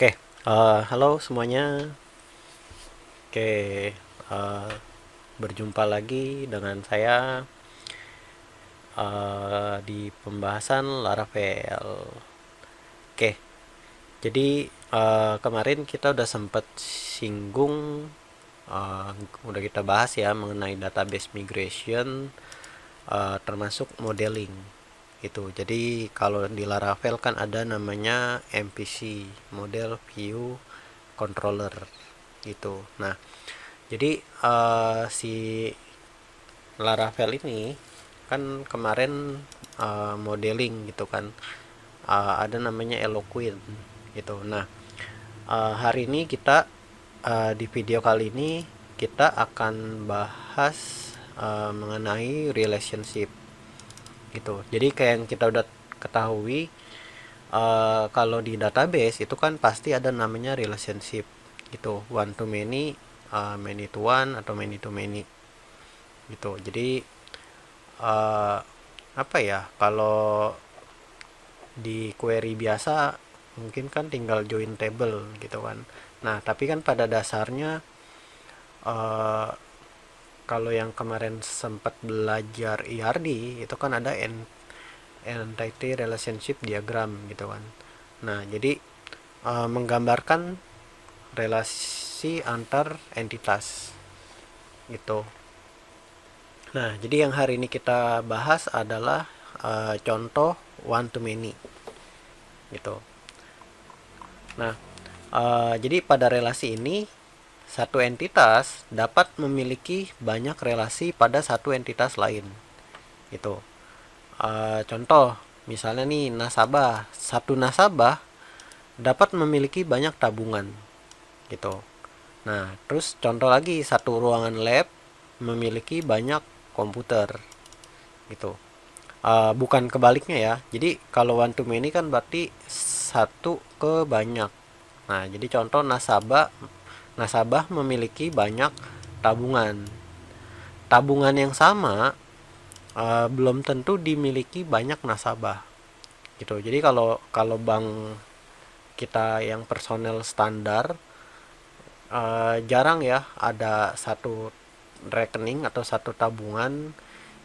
Oke, halo semuanya. Oke, eh, berjumpa lagi dengan saya di pembahasan Laravel. Oke, jadi kemarin kita udah sempat singgung, eh, udah kita bahas ya mengenai database migration, termasuk modeling. Itu. Jadi kalau di Laravel kan ada namanya MVC, Model View Controller gitu. Nah, jadi si Laravel ini kan kemarin modeling gitu kan. Ada namanya Eloquent gitu. Nah, hari ini kita di video kali ini kita akan bahas mengenai relationship gitu. Jadi kayak yang kita udah ketahui, kalau di database itu kan pasti ada namanya relationship gitu, one to many, many to one atau many to many gitu. Jadi uh, apa ya, kalau di query biasa mungkin kan tinggal join table gitu kan. Nah tapi kan pada dasarnya, uh, kalau yang kemarin sempat belajar ERD itu kan ada entity relationship diagram gitu kan. Nah jadi menggambarkan relasi antar entitas gitu. Nah, jadi yang hari ini kita bahas adalah contoh one to many gitu. Nah, jadi pada relasi ini satu entitas dapat memiliki banyak relasi pada satu entitas lain gitu. Contoh, misalnya nih nasabah, satu nasabah dapat memiliki banyak tabungan gitu. Nah, terus contoh lagi, satu ruangan lab memiliki banyak komputer gitu. Bukan kebaliknya ya. Jadi kalau one to many kan berarti satu ke banyak. Nah, jadi contoh nasabah memiliki banyak tabungan. Tabungan yang sama belum tentu dimiliki banyak nasabah gitu. Jadi kalau kalau bank kita yang personel standar, jarang ya ada satu rekening atau satu tabungan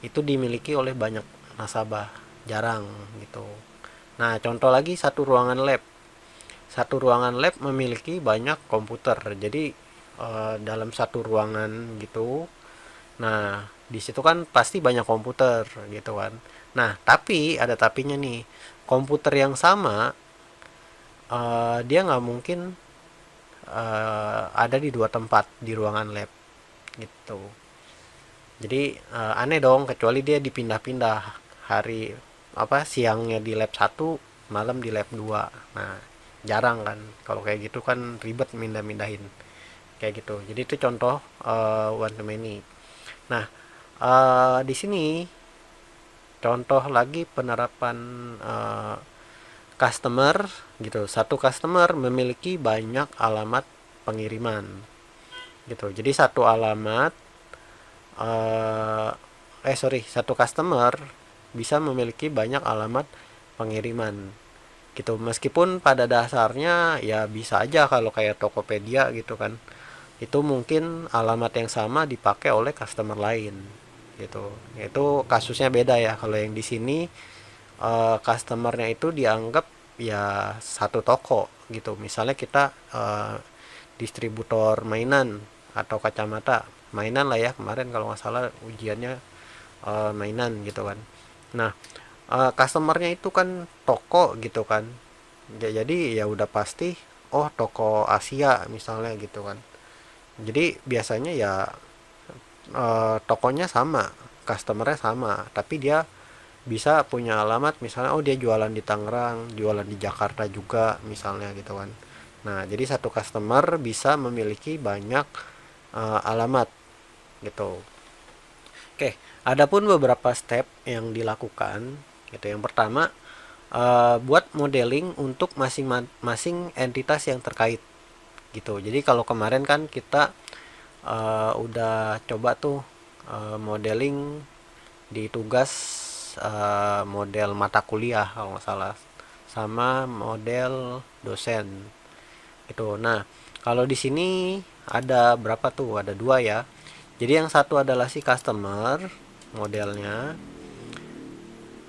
itu dimiliki oleh banyak nasabah, jarang gitu. Nah contoh lagi, satu ruangan lab, memiliki banyak komputer. Jadi dalam satu ruangan gitu, nah di situ kan pasti banyak komputer gitu kan. Nah tapi ada tapinya nih, komputer yang sama dia nggak mungkin ada di dua tempat di ruangan lab gitu. Jadi aneh dong, kecuali dia dipindah-pindah, hari apa siangnya di lab satu, malam di lab 2. Nah, jarang kan. Kalau kayak gitu kan ribet mindah-mindahin. Kayak gitu. Jadi itu contoh one to many. Nah, di sini contoh lagi penerapan customer gitu. Satu customer memiliki banyak alamat pengiriman gitu. Jadi eh satu customer bisa memiliki banyak alamat pengiriman gitu. Meskipun pada dasarnya ya bisa aja kalau kayak Tokopedia gitu kan, itu mungkin alamat yang sama dipakai oleh customer lain gitu. Itu kasusnya beda ya. Kalau yang di sini customernya itu dianggap ya satu toko gitu. Misalnya kita distributor mainan atau kacamata, mainan lah ya, kemarin kalau nggak salah ujiannya mainan gitu kan. Nah, customernya itu kan toko gitu kan. Ya, jadi ya udah pasti, oh toko Asia misalnya gitu kan. Jadi biasanya ya tokonya sama, customernya sama, tapi dia bisa punya alamat, misalnya oh dia jualan di Tangerang, jualan di Jakarta juga misalnya gitu kan. Nah, jadi satu customer bisa memiliki banyak alamat gitu. Oke, adapun beberapa step yang dilakukan gitu. Yang pertama, buat modeling untuk masing-masing entitas yang terkait gitu. Jadi kalau kemarin kan kita udah coba tuh modeling di tugas, model mata kuliah kalau nggak salah, sama model dosen. Itu. Nah, kalau di sini ada berapa tuh? Ada dua ya. Jadi yang satu adalah si customer modelnya.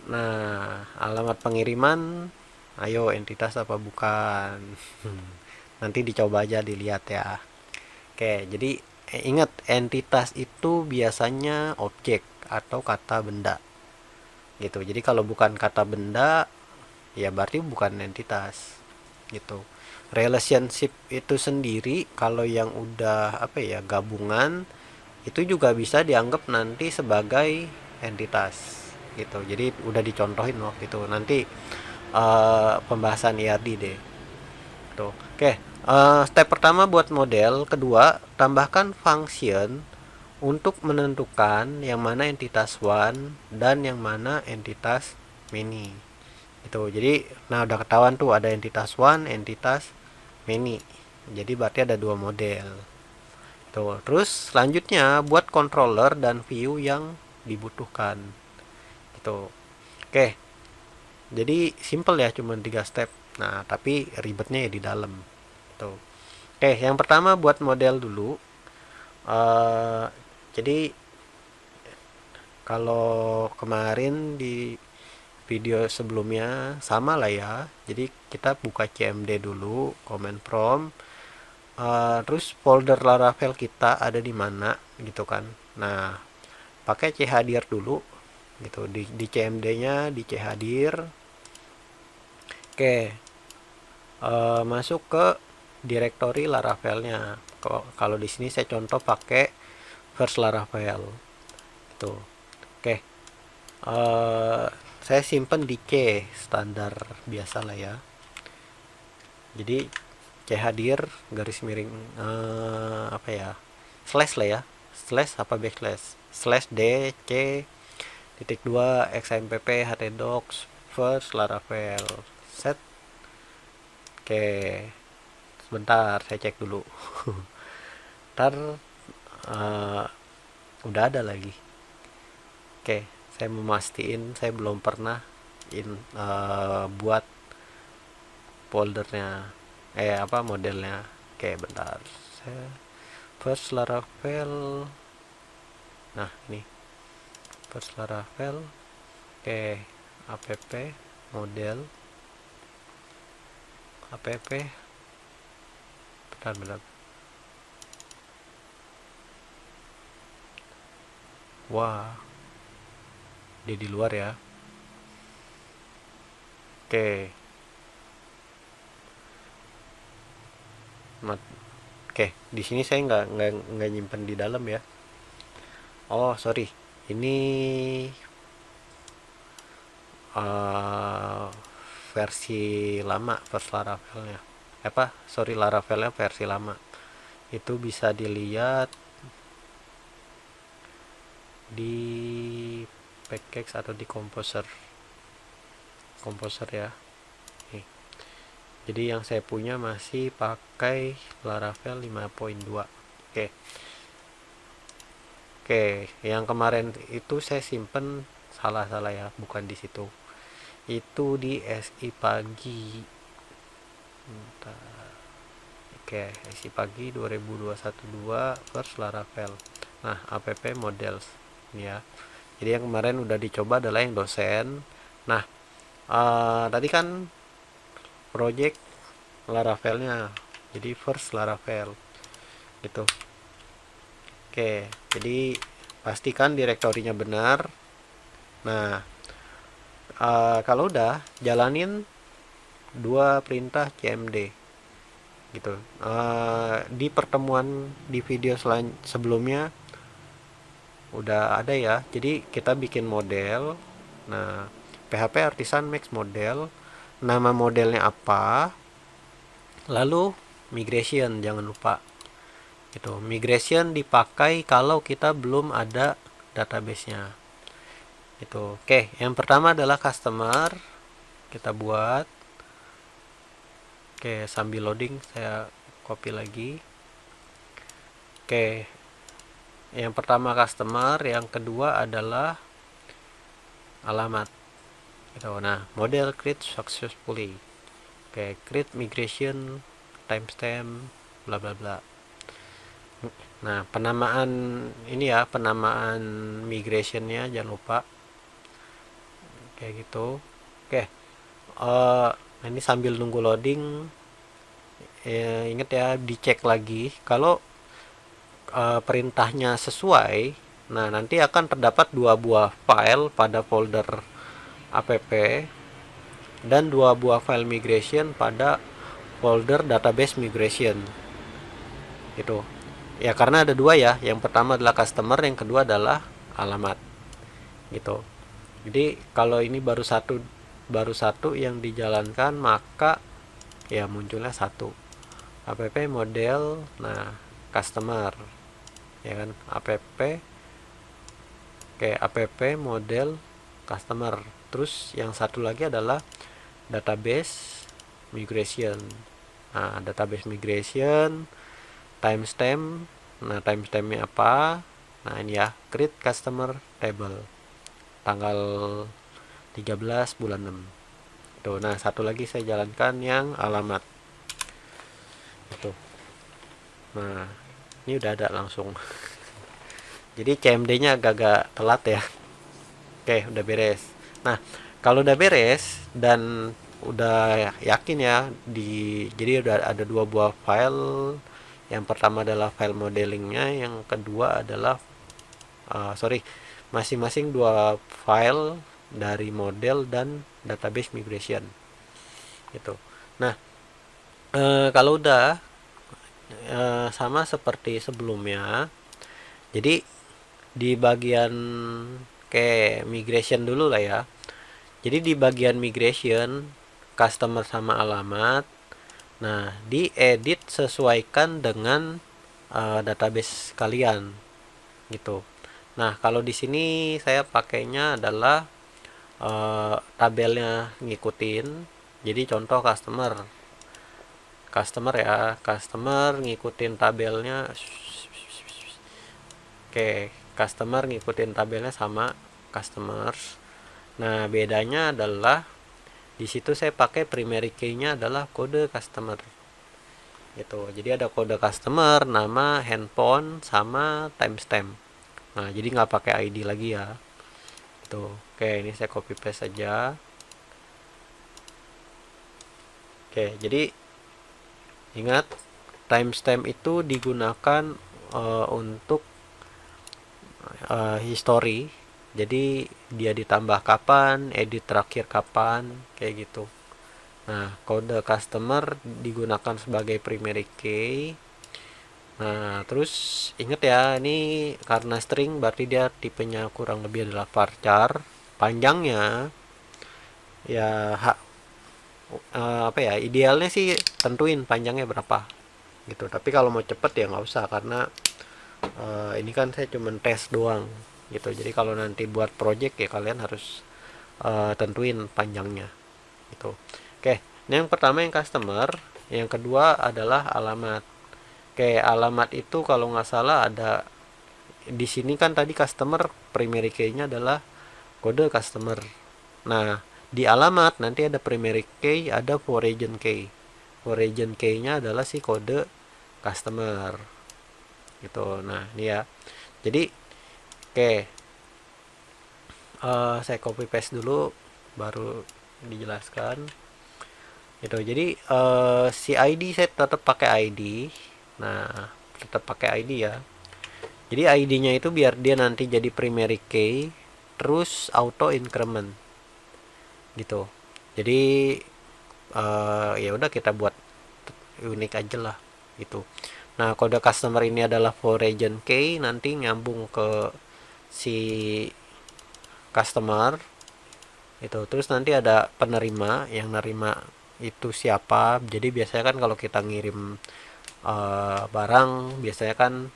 Nah, alamat pengiriman, ayo entitas apa bukan? Nanti dicoba aja dilihat ya. Oke, jadi ingat entitas itu biasanya objek atau kata benda gitu. Jadi kalau bukan kata benda, ya berarti bukan entitas gitu. Relationship itu sendiri kalau yang udah apa ya gabungan itu juga bisa dianggap nanti sebagai entitas gitu. Jadi udah dicontohin waktu itu. Nanti pembahasan IRD deh. Tuh. Oke, step pertama buat model, kedua tambahkan function untuk menentukan yang mana entitas one dan yang mana entitas many. Itu. Jadi, nah udah ketahuan tuh ada entitas one, entitas many. Jadi berarti ada dua model. Tuh. Terus selanjutnya buat controller dan view yang dibutuhkan. Itu. Oke. Jadi simple ya, cuma 3 step. Nah, tapi ribetnya ya di dalam. Tuh. Oke, yang pertama buat model dulu. Eh jadi kalau kemarin di video sebelumnya sama lah ya. Jadi kita buka CMD dulu, command prompt, terus folder Laravel kita ada di mana gitu kan. Nah, pakai chdir dulu gitu di CMD-nya di chdir. Oke, masuk ke directory Laravelnya. Kalau di sini saya contoh pakai first Laravel. Itu. Oke. Saya simpen di C standar biasa lah ya. Jadi chdir garis miring apa ya? Slash lah ya. Slash apa backslash? Slash D C titik 2 xmpp htdocs first Laravel set. Oke, sebentar saya cek dulu. Ntar uh, udah ada lagi. Oke, saya memastikan saya belum pernah buat foldernya apa modelnya. Oke, bentar. Saya first Laravel. Nah, ini first Laravel. Oke, app model app bentar. Wah, dia di luar ya. Oke. Oke, di sini saya nggak nyimpen di dalam ya. Oh, sorry. Ini uh, versi lama, first Laravelnya. Apa? Sorry, Laravelnya versi lama. Itu bisa dilihat di package atau di composer ya. Nih. Jadi yang saya punya masih pakai Laravel 5.2. Oke, yang kemarin itu saya simpen salah ya, bukan di situ. Itu di SI pagi. Bentar. Oke, SI pagi 2021 first Laravel. Nah, app models ini ya. Jadi yang kemarin udah dicoba adalah yang dosen. Nah, tadi kan project Laravelnya. Jadi first Laravel gitu. Oke, jadi pastikan direktorinya benar. Nah, kalau udah jalanin dua perintah cmd gitu. Di pertemuan di video sebelumnya udah ada ya. Jadi kita bikin model. Nah, PHP Artisan Max model. Nama modelnya apa? Lalu migration jangan lupa. Gitu. Migration dipakai kalau kita belum ada database-nya. Itu. Oke, yang pertama adalah customer. Kita buat. Oke, sambil loading saya copy lagi. Oke. Yang pertama customer, yang kedua adalah alamat. Gitu. Nah, model create successfully. Oke, create migration timestamp, bla bla bla. Nah, penamaan ini ya, penamaan migrationnya jangan lupa kayak gitu. Oke, ini sambil nunggu loading, ingat ya, dicek lagi kalau perintahnya sesuai. Nah, nanti akan terdapat dua buah file pada folder app dan dua buah file migration pada folder database migration. Itu. Ya karena ada dua ya. Yang pertama adalah customer, yang kedua adalah alamat. Gitu. Jadi kalau ini baru satu yang dijalankan, maka ya munculnya satu. App model, nah customer, ya kan, app, kayak app model customer. Terus yang satu lagi adalah database migration. Nah, database migration, timestamp. Nah, timestampnya apa? Nah, ini ya, create customer table tanggal 13 bulan 6. Tuh, nah satu lagi saya jalankan yang alamat. Itu. Nah, ini udah ada langsung. Jadi CMD-nya agak-agak telat ya. Oke, udah beres. Nah, kalau udah beres dan udah yakin ya, jadi udah ada dua buah file. Yang pertama adalah file modelingnya, yang kedua adalah sorry, masing-masing dua file dari model dan database migration. Gitu. Nah, kalau udah sama seperti sebelumnya, jadi di bagian kayak migration dulu lah ya. Jadi di bagian migration, customer sama alamat, nah diedit sesuaikan dengan database kalian gitu. Nah kalau di sini saya pakainya adalah tabelnya ngikutin. Jadi contoh customer ya, customer ngikutin tabelnya. Oke, customer ngikutin tabelnya sama customers. Nah bedanya adalah di situ saya pakai primary key-nya adalah kode customer gitu. Jadi ada kode customer, nama, handphone, sama timestamp. Nah jadi nggak pakai ID lagi ya. Tuh, oke, ini saya copy paste saja. Oke, jadi ingat timestamp itu digunakan untuk history. Jadi dia ditambah kapan, edit terakhir kapan, kayak gitu. Nah, kode customer digunakan sebagai primary key. Nah, terus ingat ya, ini karena string berarti dia tipenya kurang lebih adalah varchar. Panjangnya ya apa ya, idealnya sih tentuin panjangnya berapa gitu. Tapi kalau mau cepet ya nggak usah, karena ini kan saya cuma tes doang gitu. Jadi kalau nanti buat project ya kalian harus tentuin panjangnya gitu. Oke, ini yang pertama yang customer, yang kedua adalah alamat. Oke, alamat itu kalau nggak salah ada di sini kan, tadi customer primary key-nya adalah kode customer. Nah, di alamat nanti ada primary key, ada foreign key. Foreign key-nya adalah si kode customer gitu. Nah ini ya, jadi oke, saya copy paste dulu baru dijelaskan gitu. Jadi si ID saya tetap pakai ID. Nah tetap pakai ID ya. Jadi ID-nya itu biar dia nanti jadi primary key terus auto increment gitu. Jadi ya udah kita buat unik aja lah gitu. Nah, kode customer ini adalah foreign key, nanti nyambung ke si customer itu. Terus nanti ada penerima, yang nerima itu siapa. Jadi biasanya kan kalau kita ngirim barang, biasanya kan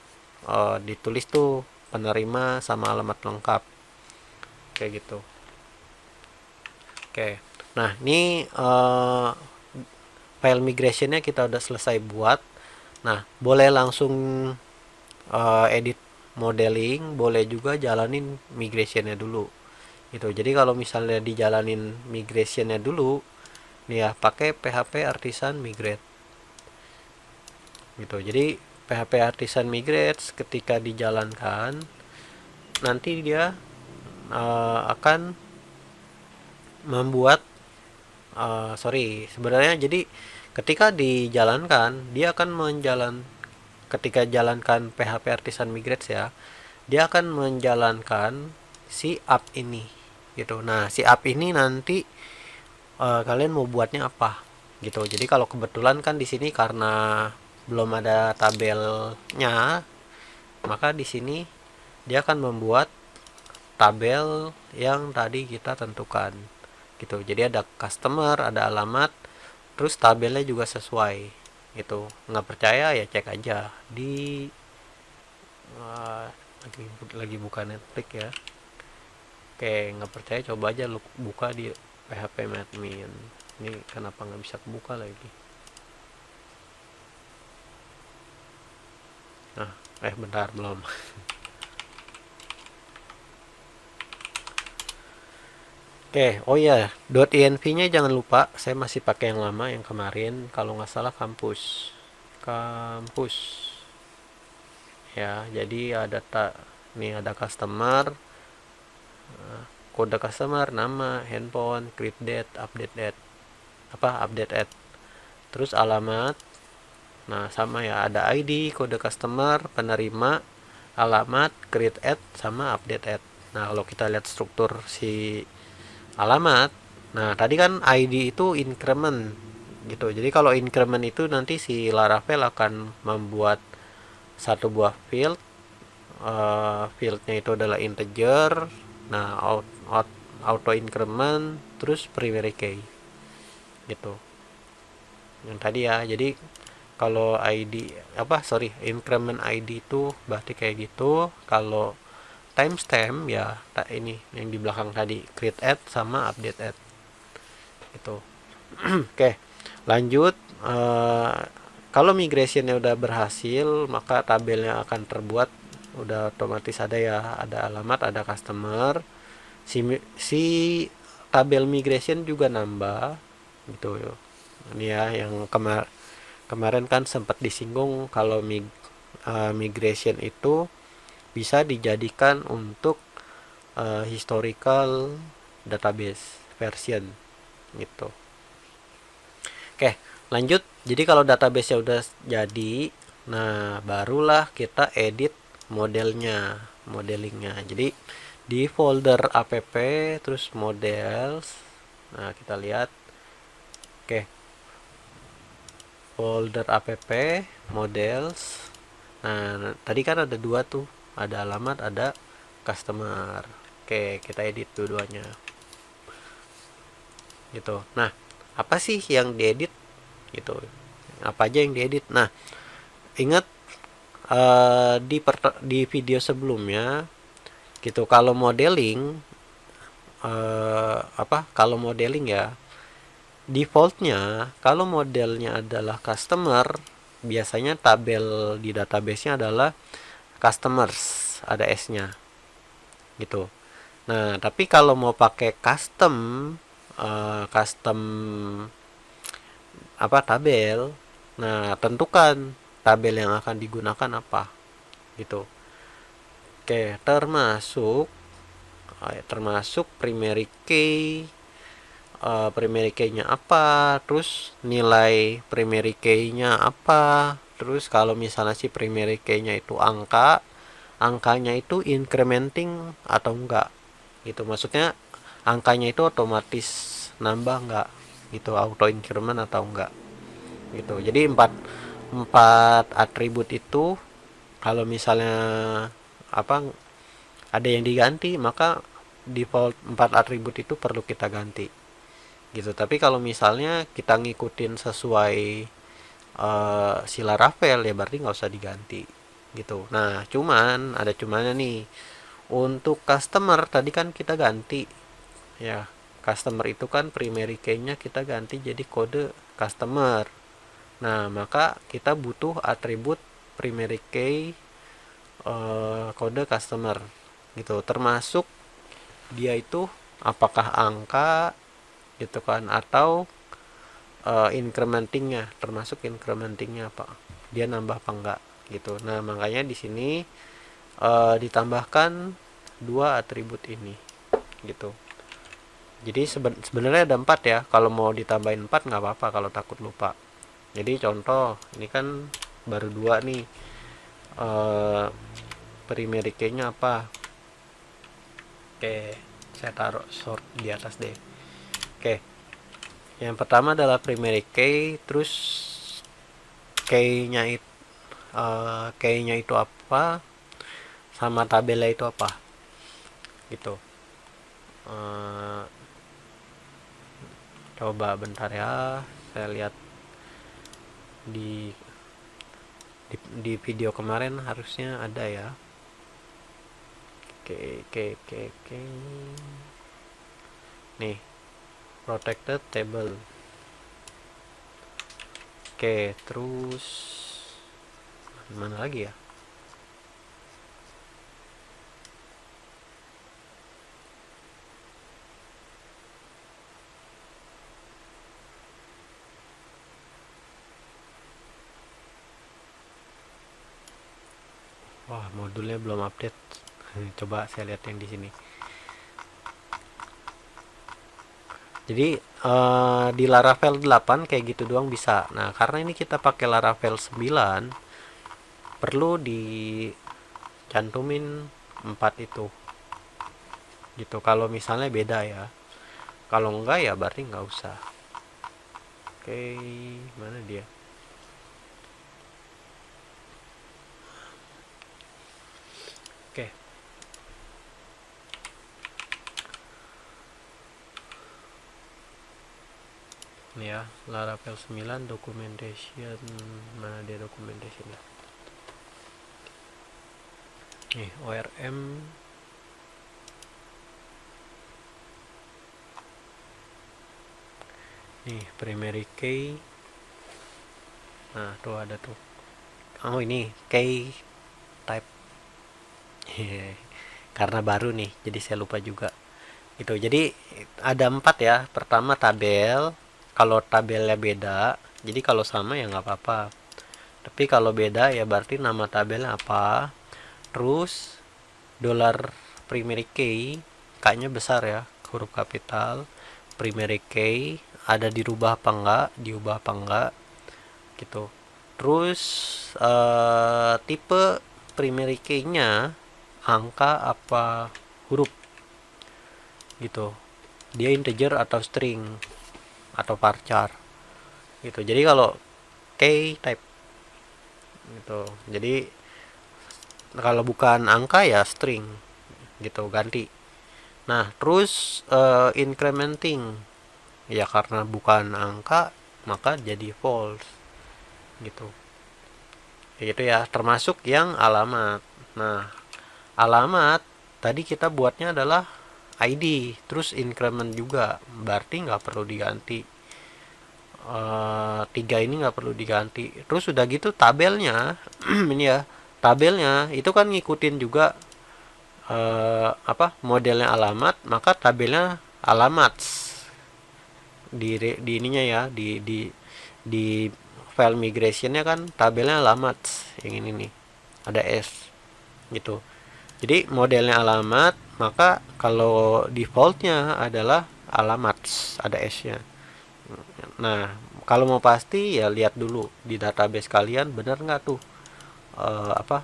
ditulis tuh penerima sama alamat lengkap kayak gitu. Oke, nah ini file migrationnya kita udah selesai buat. Nah boleh langsung edit modeling, boleh juga jalanin migrationnya dulu gitu. Jadi kalau misalnya dijalanin migrationnya dulu nih ya, pakai PHP Artisan Migrate gitu. Jadi PHP Artisan Migrate ketika dijalankan nanti dia akan membuat sebenarnya jadi ketika dijalankan dia akan ketika jalankan PHP Artisan Migrate ya, dia akan menjalankan si app ini gitu. Nah, si app ini nanti kalian mau buatnya apa gitu. Jadi kalau kebetulan kan di sini karena belum ada tabelnya, maka di sini dia akan membuat tabel yang tadi kita tentukan gitu. Jadi ada customer, ada alamat, terus tabelnya juga sesuai gitu. Nggak percaya ya cek aja di uh, lagi buka Netflix ya. Oke, nggak percaya coba aja lu buka di PHP admin. Ini kenapa nggak bisa kebuka lagi? Nah, bentar belum. Oke, oh iya, .inv-nya jangan lupa, saya masih pakai yang lama yang kemarin, kalau nggak salah kampus, ya. Jadi ada nih ada customer, kode customer, nama, handphone, create date, update date, update date, terus alamat. Nah, sama ya, ada ID, kode customer, penerima, alamat, create add, sama update add. Nah, kalau kita lihat struktur si alamat, nah tadi kan ID itu increment gitu. Jadi kalau increment itu nanti si Laravel akan membuat satu buah field, fieldnya itu adalah integer. Nah, auto increment terus primary key gitu. Yang tadi ya, jadi kalau ID increment ID itu berarti kayak gitu. Kalau timestamp ya ini yang di belakang tadi, create add sama update add itu. Oke, lanjut. Kalau migrationnya udah berhasil, maka tabelnya akan terbuat, udah otomatis ada ya, ada alamat, ada customer. Si tabel migration juga nambah gitu. Ini ya yang kemarin kan sempat disinggung kalau migration itu bisa dijadikan untuk historical database version gitu. Oke, lanjut. Jadi kalau database-nya udah jadi, nah barulah kita edit modelingnya. Jadi di folder app terus models. Nah, kita lihat. Oke. Folder app models. Nah, tadi kan ada dua tuh. Ada alamat, ada customer. Oke, kita edit dua-duanya. Gitu. Nah, apa sih yang diedit? Gitu. Apa aja yang diedit? Nah, ingat di video sebelumnya gitu, kalau modeling kalau modeling ya, defaultnya kalau modelnya adalah customer, biasanya tabel di database-nya adalah customers, ada S-nya gitu. Nah, tapi kalau mau pakai custom tabel, nah tentukan tabel yang akan digunakan apa gitu. Oke, termasuk primary key, primary key-nya apa, terus nilai primary key-nya apa, terus kalau misalnya si primary key-nya itu angkanya itu incrementing atau enggak gitu. Maksudnya angkanya itu otomatis nambah enggak gitu, auto increment atau enggak gitu. Jadi empat atribut itu kalau misalnya ada yang diganti, maka default 4 atribut itu perlu kita ganti gitu. Tapi kalau misalnya kita ngikutin sesuai si Laravel ya berarti nggak usah diganti gitu. Nah, ada cumannya nih. Untuk customer tadi kan kita ganti ya. Customer itu kan primary key-nya kita ganti jadi kode customer. Nah, maka kita butuh atribut primary key kode customer gitu. Termasuk dia itu apakah angka gitu kan, atau incrementingnya, termasuk incrementingnya apa dia nambah apa enggak gitu. Nah makanya di sini ditambahkan dua atribut ini gitu. Jadi sebenarnya ada 4 ya, kalau mau ditambahin 4 nggak apa-apa kalau takut lupa. Jadi contoh ini kan baru 2 nih, eh primary key-nya apa. Oke, saya taruh sort di atas deh. Oke, yang pertama adalah primary key, terus key-nya itu key-nya itu apa, sama tabelnya itu apa gitu. Eh, coba bentar ya, saya lihat di di video kemarin harusnya ada ya. Oke, oke, oke, oke. Nih, protected table. Oke, terus mana lagi ya? Wah, modulnya belum update. Coba saya lihat yang di sini. Jadi di Laravel 8 kayak gitu doang bisa. Nah, karena ini kita pakai Laravel 9, perlu dicantumin 4 itu. Gitu. Kalau misalnya beda ya. Kalau enggak ya berarti nggak usah. Oke, mana dia? Oke. Ini ya, Laravel 9 documentation. Mana dia documentation ya? Nih, ORM. Nih, primary key. Nah, tuh ada tuh. Oh, ini key type. Karena baru nih, jadi saya lupa juga. Itu. Jadi ada 4 ya. Pertama tabel. Kalau tabelnya beda, jadi kalau sama ya nggak apa-apa. Tapi kalau beda ya berarti nama tabelnya apa. Terus dollar primary key, K-nya besar ya, huruf kapital. Primary key ada dirubah apa enggak, diubah apa enggak gitu. Terus tipe primary key-nya angka apa huruf gitu. Dia integer atau string atau varchar gitu. Jadi kalau key type gitu. Jadi kalau bukan angka ya string gitu, ganti. Nah, terus incrementing ya karena bukan angka maka jadi false gitu. Ya gitu ya, termasuk yang alamat. Nah, alamat tadi kita buatnya adalah ID, terus increment juga, berarti nggak perlu diganti. Tiga ini nggak perlu diganti. Terus udah gitu tabelnya, ini ya, tabelnya itu kan ngikutin juga apa modelnya alamat, maka tabelnya alamat di ininya ya, di file migrationnya kan tabelnya alamat yang ini nih, ada S gitu. Jadi modelnya alamat, maka kalau defaultnya adalah alamat, ada S-nya. Nah, kalau mau pasti ya lihat dulu di database kalian bener nggak tuh apa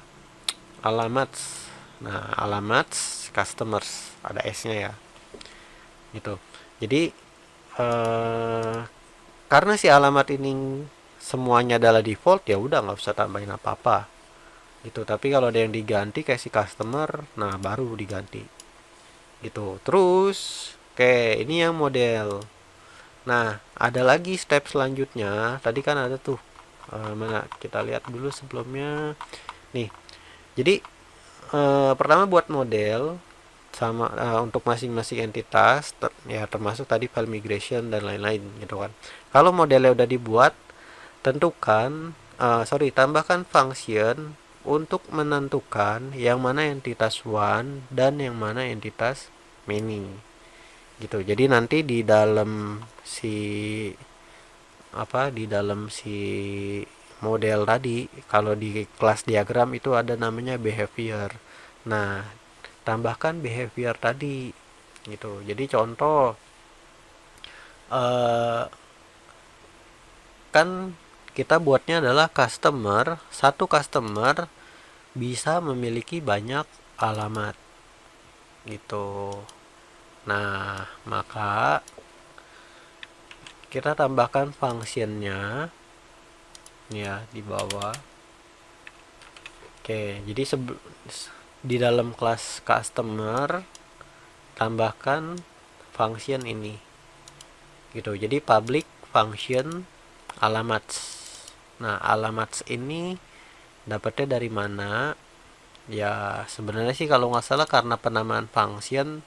alamat. Nah, alamat customers ada S-nya ya. Gitu. Jadi karena si alamat ini semuanya adalah default ya udah nggak usah tambahin apa-apa gitu. Tapi kalau ada yang diganti kayak si customer, nah baru diganti gitu. Terus oke, ini yang model. Nah, ada lagi step selanjutnya. Tadi kan ada tuh mana kita lihat dulu sebelumnya. Nih. Jadi pertama buat model sama untuk masing-masing entitas ya termasuk tadi file migration dan lain-lain gitu kan. Kalau modelnya udah dibuat, tentukan tambahkan function untuk menentukan yang mana entitas one dan yang mana entitas many gitu. Jadi nanti di dalam si model tadi. Kalau di kelas diagram itu ada namanya behavior. Nah, tambahkan behavior tadi gitu. Jadi contoh eh, kan kita buatnya adalah customer, satu customer bisa memiliki banyak alamat gitu. Nah, maka kita tambahkan functionnya ya di bawah. Oke, jadi di dalam kelas customer tambahkan function ini gitu. Jadi public function alamat. Nah, alamat ini dapatnya dari mana? Ya sebenarnya sih kalau nggak salah karena penamaan function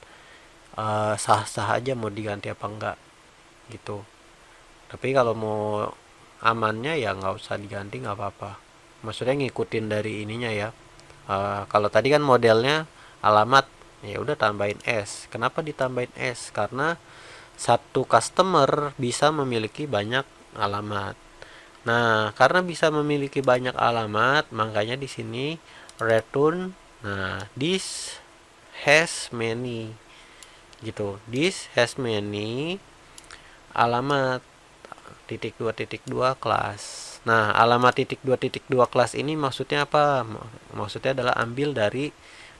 sah-sah aja mau diganti apa enggak gitu. Tapi kalau mau amannya ya nggak usah diganti, nggak apa-apa. Maksudnya ngikutin dari ininya ya. Kalau tadi kan modelnya alamat, ya udah tambahin S. Kenapa ditambahin S? Karena satu customer bisa memiliki banyak alamat. Nah, karena bisa memiliki banyak alamat, makanya di sini return. Nah, this has many gitu. This has many alamat titik dua kelas. Nah, alamat titik dua kelas ini maksudnya apa? Maksudnya adalah ambil dari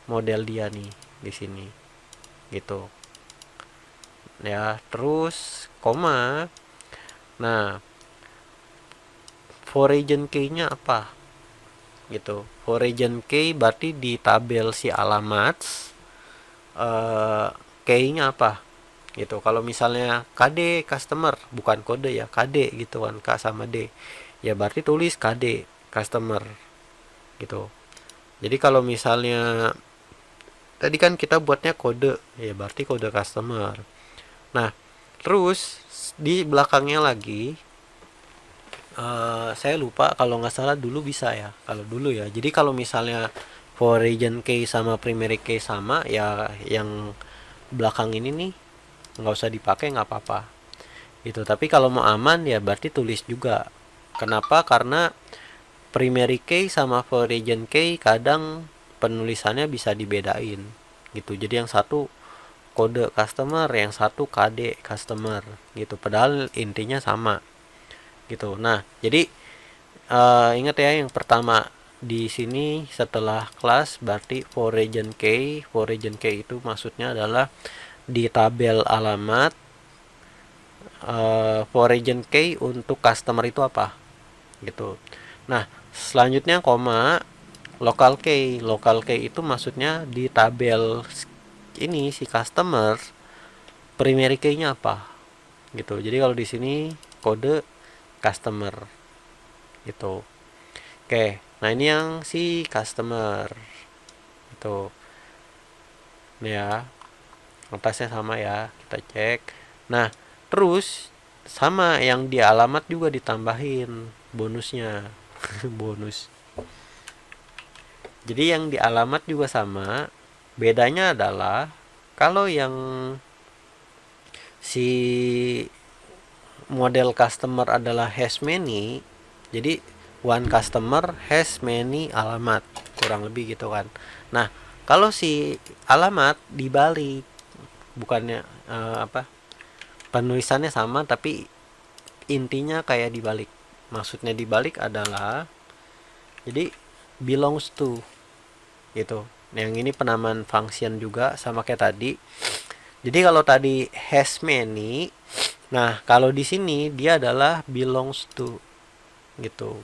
model dia nih di sini. Gitu. Ya, terus koma. Nah, for region key-nya apa? Gitu. For region key berarti di tabel si alamat key-nya apa? Gitu. Kalau misalnya KD customer, bukan kode ya, KD gitu kan, K sama D. Ya berarti tulis KD customer gitu. Jadi kalau misalnya tadi kan kita buatnya kode, ya berarti kode customer. Nah, terus di belakangnya lagi saya lupa, kalau nggak salah dulu bisa ya, kalau dulu ya. Jadi kalau misalnya for region key sama primary key sama, ya yang belakang ini nih nggak usah dipakai, nggak apa-apa gitu. Tapi kalau mau aman ya berarti tulis juga. Kenapa? Karena primary key sama for region key kadang penulisannya bisa dibedain gitu. Jadi yang satu kode customer, yang satu KD customer gitu, padahal intinya sama gitu. Nah, jadi ingat ya, yang pertama di sini setelah kelas berarti for region key. For region key itu maksudnya adalah di tabel alamat. For region key untuk customer itu apa gitu. Nah, selanjutnya koma local key. Local key itu maksudnya di tabel ini si customer primary key-nya apa gitu. Jadi kalau di sini kode customer gitu. Oke, nah ini yang si customer itu. Ini ya, atasnya sama ya, kita cek. Nah, terus sama yang di alamat juga ditambahin bonusnya. Bonus. Jadi yang di alamat juga sama. Bedanya adalah kalau yang si model customer adalah has many, jadi one customer has many alamat, kurang lebih gitu kan. Nah, kalau si alamat dibalik, bukannya penulisannya sama tapi intinya kayak dibalik. Maksudnya dibalik adalah jadi belongs to gitu. Yang ini penamaan function juga sama kayak tadi. Jadi kalau tadi has many, nah kalau di sini dia adalah belongs to gitu.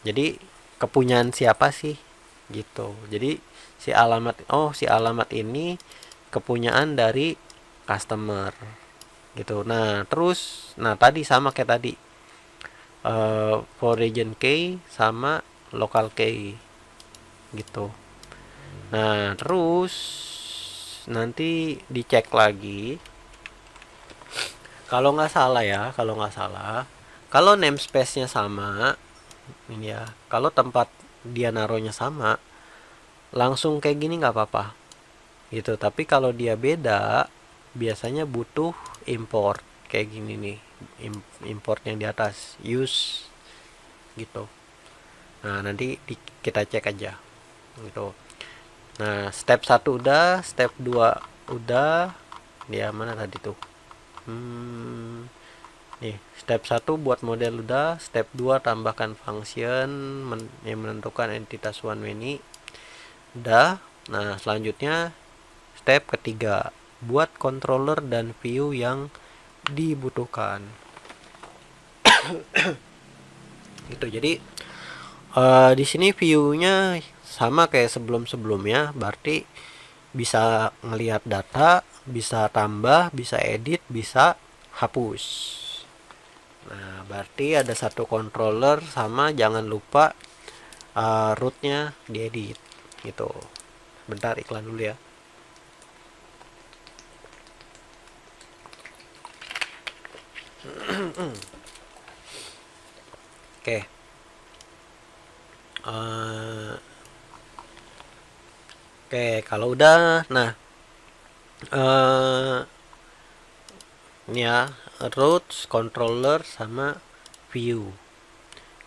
Jadi kepunyaan siapa sih gitu. Jadi si alamat ini kepunyaan dari customer gitu. Nah, terus tadi sama kayak tadi. For region key sama local key gitu. Nah, terus nanti dicek lagi. Kalau nggak salah ya, kalau namespace-nya sama, ini ya, kalau tempat dia naruhnya sama, langsung kayak gini nggak apa-apa gitu. Tapi kalau dia beda, biasanya butuh import kayak gini nih, import yang di atas use gitu. Nah, nanti kita cek aja gitu. Nah, step 1 udah, step 2 udah. Dia mana tadi tuh? Nih, step 1 buat model udah, step 2 tambahkan function yang menentukan entitas one many. Udah. Nah, selanjutnya step ketiga, buat controller dan view yang dibutuhkan. Gitu. Jadi di sini view-nya sama kayak sebelum-sebelumnya, berarti bisa ngelihat data, bisa tambah, bisa edit, bisa hapus. Nah, berarti ada satu controller, sama jangan lupa rootnya diedit gitu. Bentar, iklan dulu ya. Oke. Oke, kalau udah, nah ini ya, roots, controller, sama view.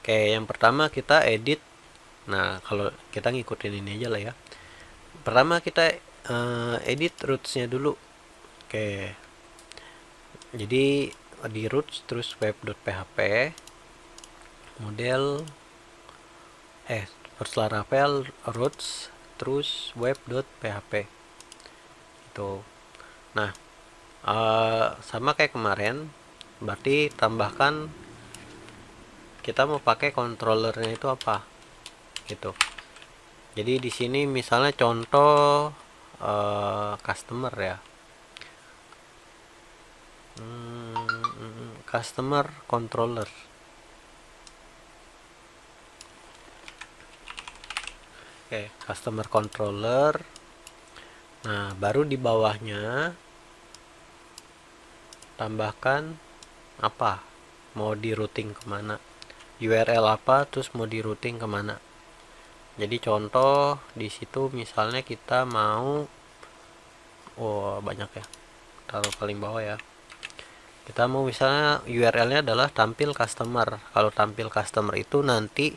Oke, yang pertama kita edit. Nah, kalau kita ngikutin ini aja lah ya. Pertama kita edit rootsnya dulu. Oke, jadi di roots terus web.php model first Laravel roots terus web.php itu. Nah, sama kayak kemarin, berarti tambahkan kita mau pakai controllernya itu apa gitu. Jadi di sini misalnya contoh customer ya, customer controller. Oke, customer controller. Nah, baru di bawahnya tambahkan apa, mau di routing kemana, URL apa, terus mau di routing kemana. Jadi contoh di situ misalnya kita mau, banyak ya, taruh paling bawah ya. Kita mau misalnya URL-nya adalah tampil customer. Kalau tampil customer itu nanti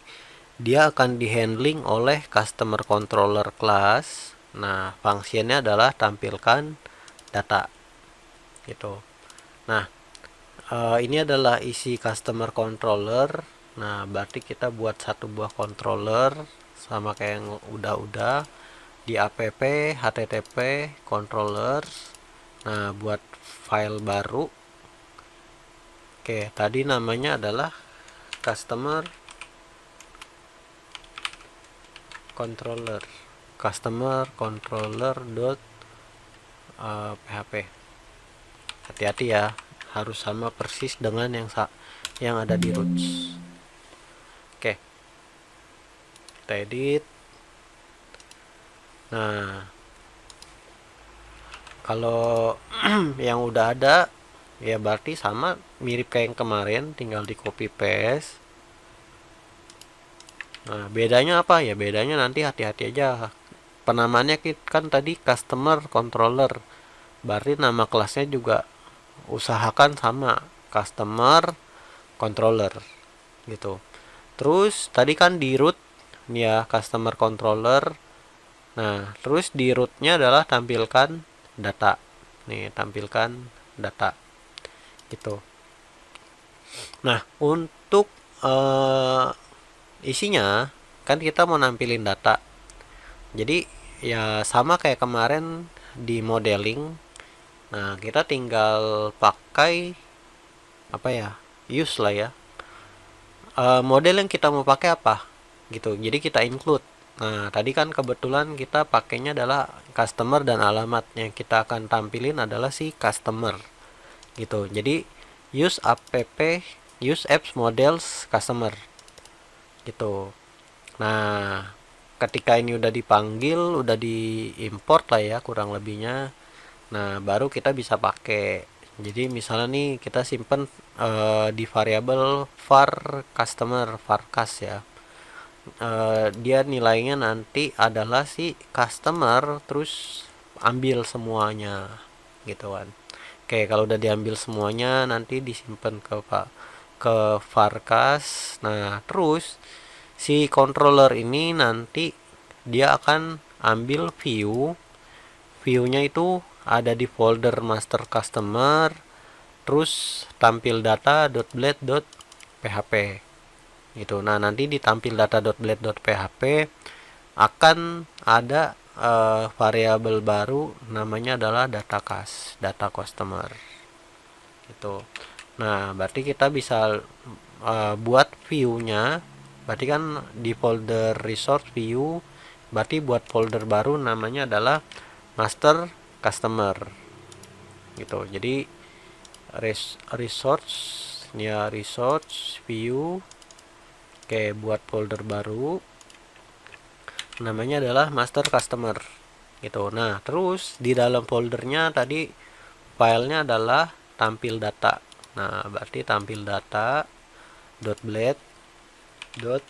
dia akan dihandling oleh customer controller class. Nah, fungsinya adalah tampilkan data gitu. Nah, ini adalah isi customer controller. Nah, berarti kita buat satu buah controller sama kayak yang udah di app http controller. Nah, buat file baru. Oke, tadi namanya adalah customer controller. Customer controller php. Hati-hati ya, harus sama persis dengan yang ada di roots. Oke, kita edit. Nah, kalau yang udah ada ya berarti sama, mirip kayak yang kemarin, tinggal di copy paste. Nah, bedanya apa ya? Bedanya nanti hati-hati aja. Penamaannya kan tadi customer controller, berarti nama kelasnya juga usahakan sama, customer controller gitu. Terus tadi kan di root nih ya, customer controller. Nah, terus di rootnya adalah tampilkan data. Nih, tampilkan data gitu. Nah, untuk isinya kan kita mau nampilin data. Jadi ya sama kayak kemarin di modeling. Nah, kita tinggal pakai apa ya? Use lah ya. Model yang kita mau pakai apa? Gitu. Jadi kita include. Nah, tadi kan kebetulan kita pakainya adalah customer dan alamat yang kita akan tampilin adalah si customer. Gitu. Jadi use apps models customer. Gitu. Nah, ketika ini udah dipanggil, udah diimport lah ya kurang lebihnya. Nah, baru kita bisa pakai. Jadi misalnya nih kita simpen di variabel var customer, varcas ya. Dia nilainya nanti adalah si customer, terus ambil semuanya gitu kan. Oke, kalau udah diambil semuanya nanti disimpan ke varcas. Nah, terus si controller ini nanti dia akan ambil viewnya itu ada di folder master customer, terus tampil data.blade.php gitu. Nah, nanti di tampil data.blade.php akan ada variabel baru namanya adalah data customer gitu. Nah, berarti kita bisa buat view-nya, berarti kan di folder resource view, berarti buat folder baru namanya adalah master customer gitu. Jadi resource ya, resource view, oke, buat folder baru namanya adalah master customer gitu. Nah, terus di dalam foldernya tadi filenya adalah tampil data. Nah, berarti tampil data .blade dot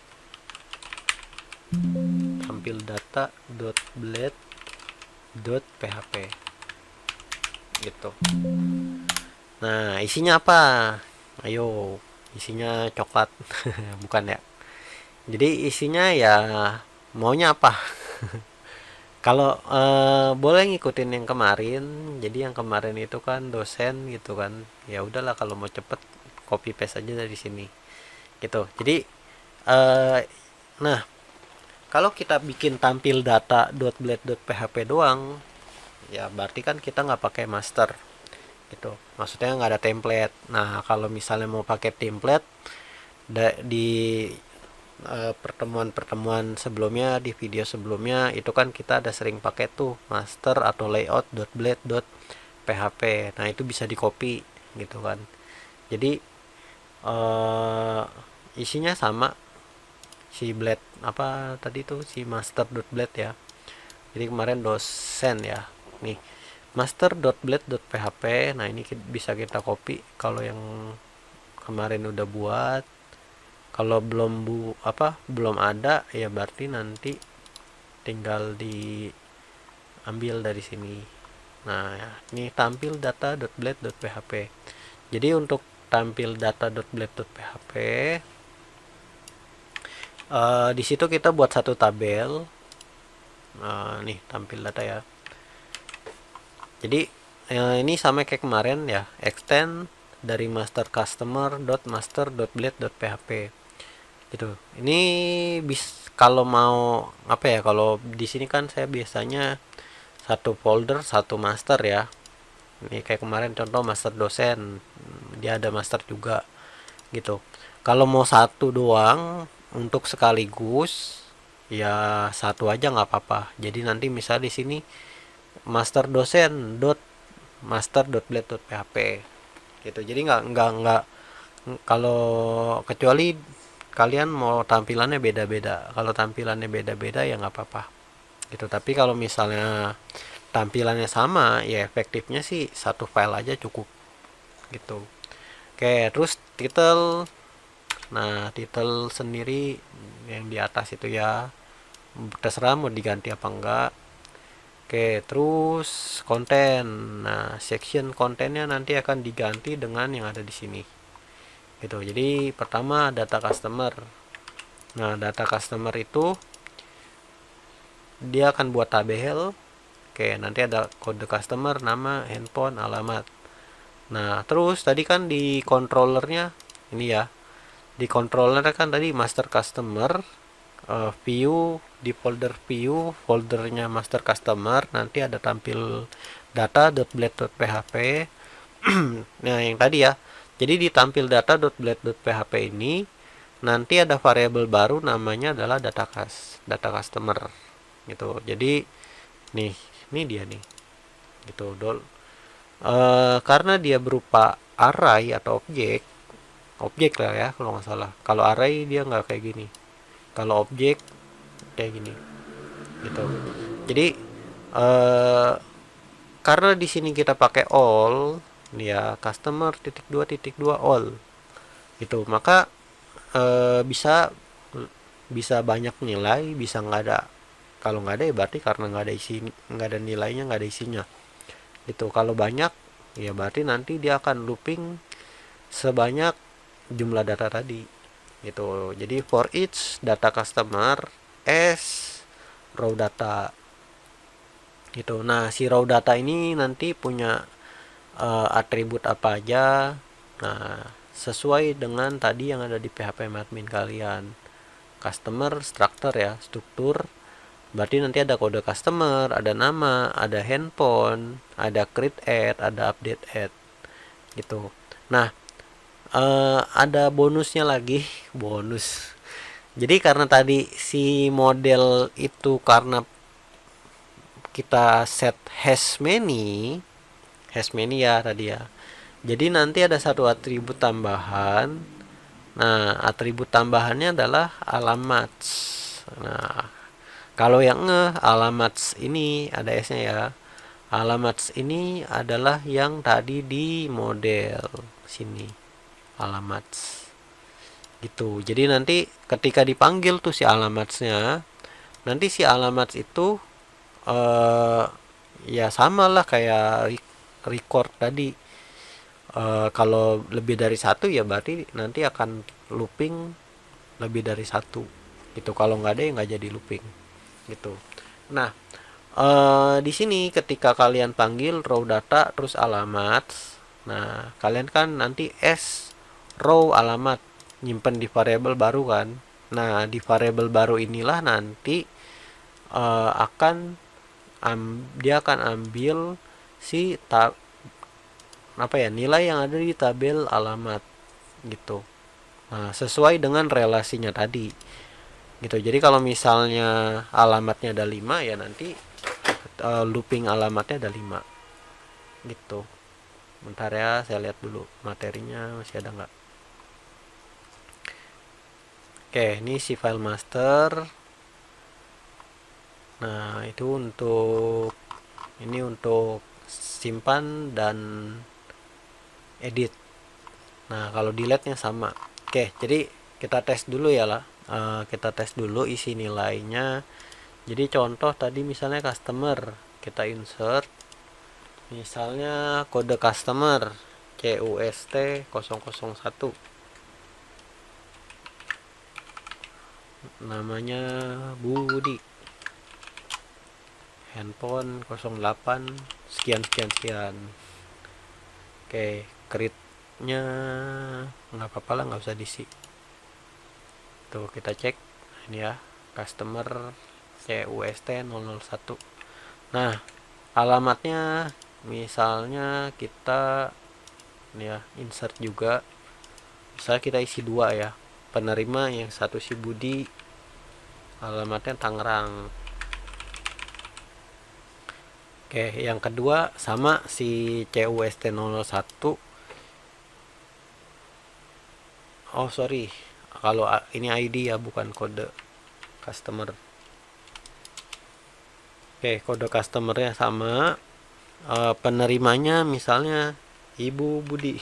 tampil data .blade .php gitu. Nah, isinya apa? Ayo, isinya coklat. Bukan ya. Jadi isinya ya maunya apa? Kalau boleh ngikutin yang kemarin. Jadi yang kemarin itu kan dosen gitu kan. Ya udahlah, kalau mau cepet copy paste aja dari sini. Gitu. Jadi nah, kalau kita bikin tampil data.blade.php doang, ya berarti kan kita nggak pakai master gitu. Maksudnya nggak ada template. Nah, kalau misalnya mau pakai template di pertemuan-pertemuan sebelumnya, di video sebelumnya itu kan kita ada sering pakai tuh master atau layout.blade.php. Nah, itu bisa di copy gitu kan. Jadi isinya sama, si blade apa tadi tuh, si master.blade ya. Jadi kemarin dosen ya, nih master.blade.php. Nah, ini bisa kita copy kalau yang kemarin udah buat. Kalau belum ada ya berarti nanti tinggal diambil dari sini. Nah, ini tampil data.blade.php. Jadi untuk tampil data.blade.php, di situ kita buat satu tabel. Nih tampil data ya. Jadi ini sama kayak kemarin ya, extend dari master customer .master.blade.php gitu. Ini kalau mau apa ya, kalau di sini kan saya biasanya satu folder satu master ya. Ini kayak kemarin contoh master dosen, dia ada master juga gitu. Kalau mau satu doang untuk sekaligus ya satu aja nggak apa-apa. Jadi nanti misal di sini master dosen master.blade.php gitu. Jadi nggak kalau, kecuali kalian mau tampilannya beda-beda. Kalau tampilannya beda-beda ya nggak apa-apa gitu. Tapi kalau misalnya tampilannya sama, ya efektifnya sih satu file aja cukup gitu. Oke, terus title. Nah, title sendiri yang di atas itu ya, terserah mau diganti apa enggak. Oke, terus konten. Nah, section kontennya nanti akan diganti dengan yang ada di sini gitu. Jadi pertama data customer. Nah, data customer itu dia akan buat tabel. Oke, nanti ada kode customer, nama, handphone, alamat. Nah, terus tadi kan di controllernya ini ya. Di controller kan tadi master customer, view, di folder view, foldernya master customer, nanti ada tampil data.blade.php. Nah, yang tadi ya. Jadi di tampil data.blade.php ini nanti ada variabel baru namanya adalah data customer gitu. Jadi nih, ini dia nih. Gitu, karena dia berupa array atau objek lah ya kalau nggak salah. Kalau array dia nggak kayak gini. Kalau objek kayak gini gitu. Jadi karena di sini kita pakai all ya, customer titik dua all gitu, maka bisa banyak nilai, bisa nggak ada. Kalau nggak ada ya berarti karena nggak ada nilainya, nggak ada isinya gitu. Kalau banyak ya berarti nanti dia akan looping sebanyak jumlah data tadi gitu. Jadi for each data customer as raw data gitu. Nah, si raw data ini nanti punya atribut apa aja. Nah, sesuai dengan tadi yang ada di PHP admin kalian. Customer structure ya, struktur. Berarti nanti ada kode customer, ada nama, ada handphone, ada create add, ada update add gitu. Nah, ada bonusnya lagi, bonus. Jadi karena tadi si model itu karena kita set hash many ya tadi ya. Jadi nanti ada satu atribut tambahan. Nah, atribut tambahannya adalah alamat. Nah, kalau yang alamat ini ada S-nya ya. Alamat ini adalah yang tadi di model sini. Alamat. Gitu. Jadi nanti ketika dipanggil tuh si alamatnya, nanti si alamat itu eh ya sama lah kayak record tadi. Kalau lebih dari satu ya berarti nanti akan looping lebih dari satu gitu. Kalau nggak ada ya nggak jadi looping gitu. Nah, di sini ketika kalian panggil raw data terus alamat, nah kalian kan nanti s raw alamat nyimpen di variabel baru kan. Nah, di variabel baru inilah nanti akan dia akan ambil si apa ya, nilai yang ada di tabel alamat gitu. Nah, sesuai dengan relasinya tadi gitu. Jadi kalau misalnya alamatnya ada 5 ya nanti looping alamatnya ada 5 gitu. Bentar ya, saya lihat dulu materinya masih ada nggak. Oke, ini si file master. Nah, itu untuk simpan dan edit. Nah, kalau delete-nya sama. Oke, jadi kita tes dulu ya lah. Kita tes dulu isi nilainya. Jadi contoh tadi misalnya customer, kita insert misalnya kode customer CUST 001. Namanya Budi. Handphone 08 sekian sekian sekian. Oke, create-nya nggak apa-apa lah, nggak usah diisi. Tuh kita cek ini ya, customer CUST 001. Nah, alamatnya misalnya kita ini ya, insert juga. Misalnya kita isi 2 ya. Penerima yang satu si Budi, alamatnya Tangerang. Oke, yang kedua sama si CUST 001. Oh, sorry. Kalau ini ID ya, bukan kode customer. Oke, kode customernya sama. Penerimanya misalnya Ibu Budi.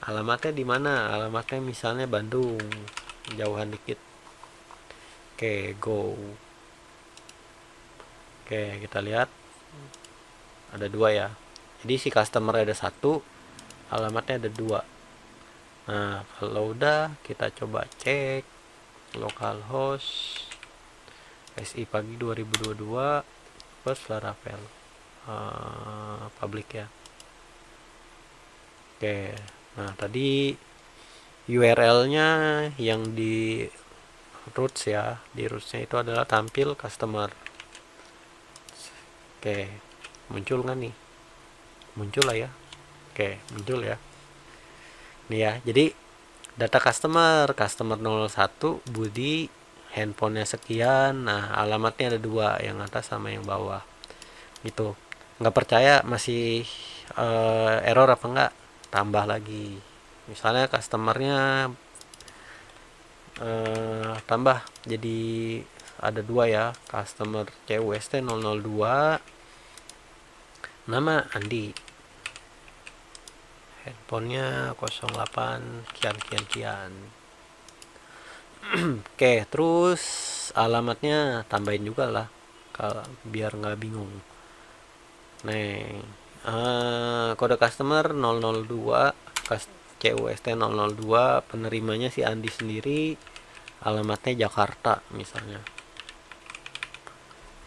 Alamatnya di mana? Alamatnya misalnya Bandung. Jauhan dikit. Oke, go. Oke, kita lihat ada 2 ya. Jadi si customer ada 1, alamatnya ada 2. Nah, kalau udah kita coba cek localhost SI pagi 2022 plus Laravel public ya. Oke, nah tadi URL-nya yang di roots ya, di rootsnya itu adalah tampil customer. Oke, muncul nggak nih? Muncul lah ya. Oke, muncul ya. Nih ya, jadi data customer 01 Budi, handphonenya sekian. Nah, alamatnya ada 2, yang atas sama yang bawah gitu. Nggak percaya masih error apa enggak, tambah lagi. Misalnya customernya tambah jadi ada 2 ya, customer CUST 002, nama Andi, handphonenya 08 kian kian kian. Oke, terus alamatnya tambahin juga lah kalau biar nggak bingung. Nih, kode customer 002, CUST 002, penerimanya si Andi sendiri, alamatnya Jakarta misalnya.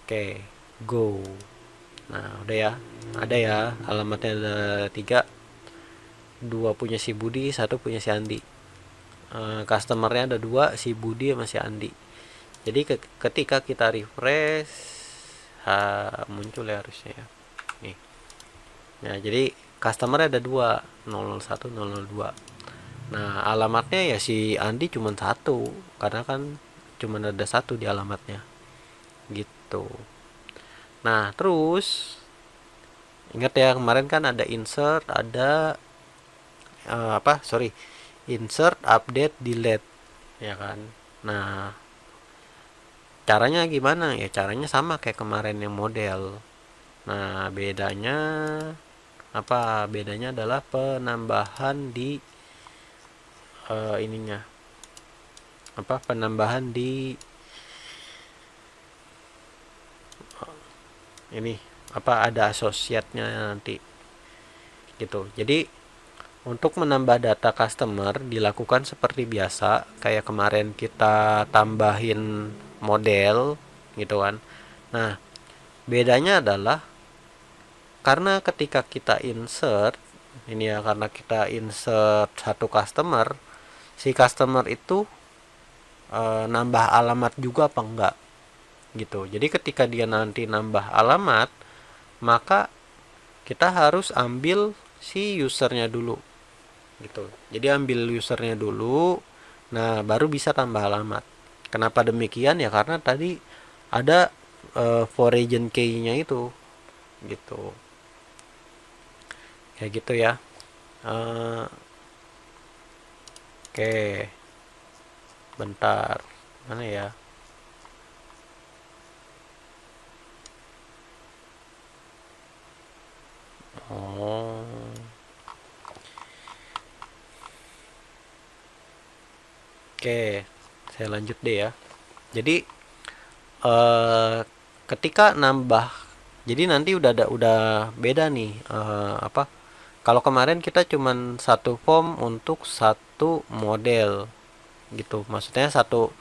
Oke, go. Nah, udah ya. Ada ya, alamatnya ada 3. 2 punya si Budi, 1 punya si Andi. Customernya ada 2, si Budi sama si Andi. Jadi ketika kita refresh, muncul ya harusnya ya. Nih. Nah, jadi customernya ada 2, 001, 002. Nah, alamatnya ya si Andi cuma 1, karena kan cuma ada 1 di alamatnya. Gitu. Nah, terus ingat ya kemarin kan ada insert, ada insert, update, delete, ya kan. Nah, caranya gimana ya? Caranya sama kayak kemarin yang model. Nah, bedanya adalah penambahan di ininya, penambahan di ini, ada associate-nya nanti gitu. Jadi untuk menambah data customer dilakukan seperti biasa, kayak kemarin kita tambahin model gitu kan. Nah, bedanya adalah karena ketika kita insert ini ya, karena kita insert satu customer, si customer itu nambah alamat juga apa enggak gitu. Jadi ketika dia nanti nambah alamat, maka kita harus ambil si usernya dulu gitu. Jadi ambil usernya dulu, nah baru bisa tambah alamat. Kenapa demikian ya? Karena tadi ada foreign key-nya itu gitu. Kayak gitu ya. uh, oke, bentar, mana ya? Oh, oke, saya lanjut deh ya. Jadi eh ketika nambah, jadi nanti udah beda nih, kalau kemarin kita cuman satu form untuk satu model gitu, maksudnya satu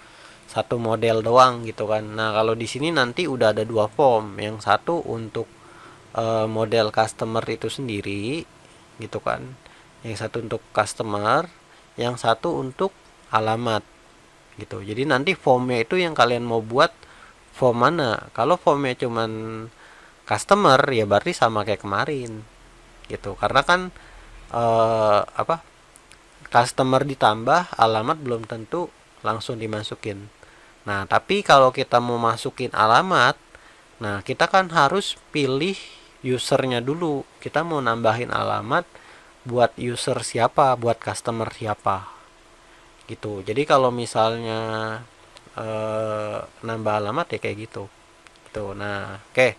satu model doang gitu kan. Nah, kalau di sini nanti udah ada 2 form, yang satu untuk model customer itu sendiri gitu kan, yang satu untuk customer, yang satu untuk alamat gitu. Jadi nanti formnya itu yang kalian mau buat form mana. Kalau formnya cuman customer ya berarti sama kayak kemarin gitu, karena kan customer ditambah alamat belum tentu langsung dimasukin. Nah, tapi kalau kita mau masukin alamat, nah kita kan harus pilih usernya dulu. Kita mau nambahin alamat buat user siapa, buat customer siapa gitu. Jadi kalau misalnya nambah alamat ya kayak gitu tuh. Nah, oke,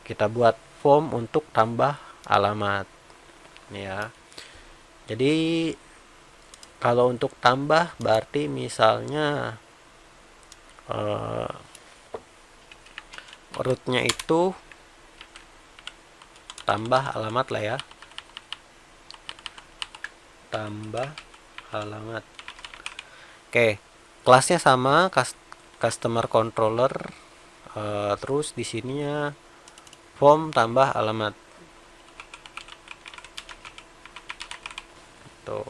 kita buat form untuk tambah alamat nih ya. Jadi kalau untuk tambah berarti misalnya rootnya itu tambah alamat lah ya, tambah alamat. Oke, kelasnya sama, customer controller, terus di sininya form tambah alamat tuh.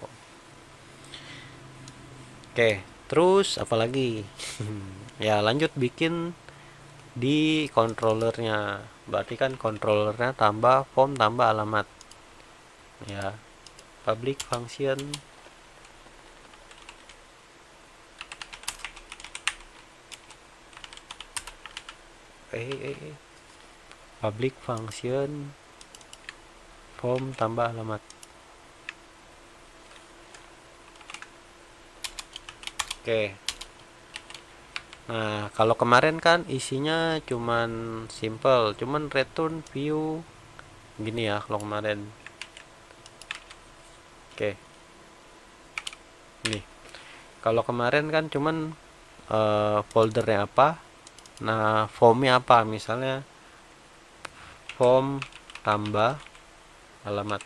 Oke, terus apalagi? Ya lanjut bikin di controllernya, berarti kan controllernya tambah form tambah alamat ya. Public function public function form tambah alamat. Oke, nah kalau kemarin kan isinya cuman simple, cuman return view gini ya kalau kemarin. Oke, nih kalau kemarin kan cuman foldernya apa, nah formnya apa, misalnya form tambah alamat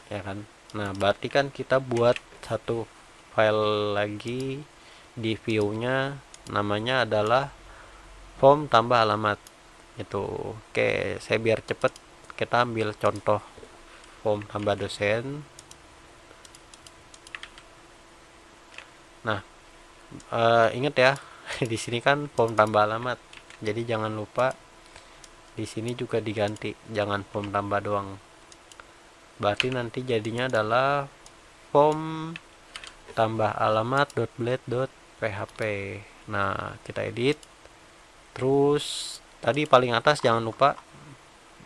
ya kan. Nah, berarti kan kita buat satu file lagi di view-nya, namanya adalah form tambah alamat. Itu. Oke, saya biar cepet kita ambil contoh form tambah dosen. Nah, ingat ya, di sini kan form tambah alamat. Jadi jangan lupa di sini juga diganti, jangan form tambah doang. Berarti nanti jadinya adalah form tambah alamat.blade.php. Nah, kita edit. Terus tadi paling atas jangan lupa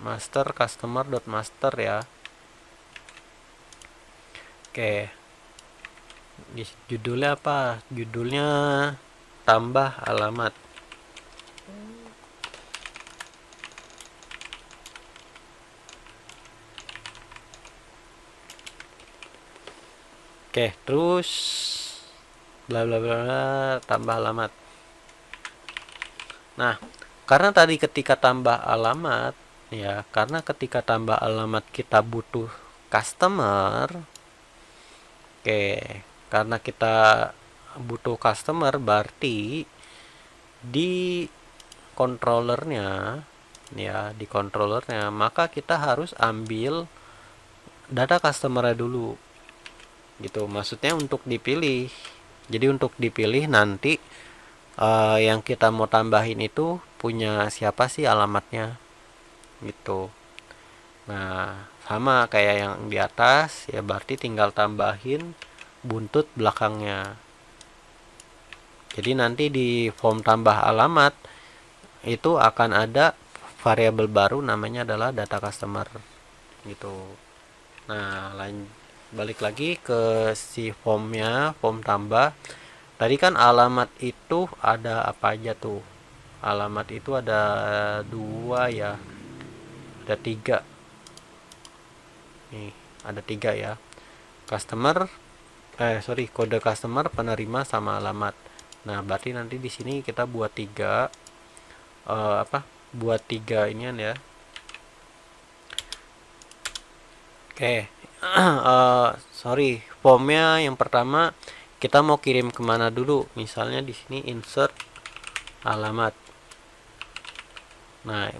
master customer.master ya. Oke, di judulnya apa? Judulnya tambah alamat. Oke, terus bla bla bla tambah alamat. Nah, karena tadi ketika tambah alamat ya, karena ketika tambah alamat kita butuh customer. Oke, karena kita butuh customer berarti di controllernya ya, di controllernya maka kita harus ambil data customer dulu gitu, maksudnya untuk dipilih. Jadi untuk dipilih nanti yang kita mau tambahin itu punya siapa sih alamatnya gitu. Nah, sama kayak yang di atas ya, berarti tinggal tambahin buntut belakangnya. Jadi nanti di form tambah alamat itu akan ada variabel baru namanya adalah data customer gitu. Nah, balik lagi ke si formnya, form tambah. Tadi kan alamat itu ada apa aja tuh? Alamat itu ada dua ya, ada tiga. Nih, ada tiga ya. Customer, kode customer, penerima sama alamat. Nah, berarti nanti di sini kita buat tiga, buat tiga inian ya. Oke, formnya yang pertama kita mau kirim kemana dulu? Misalnya di sini insert alamat. Nah,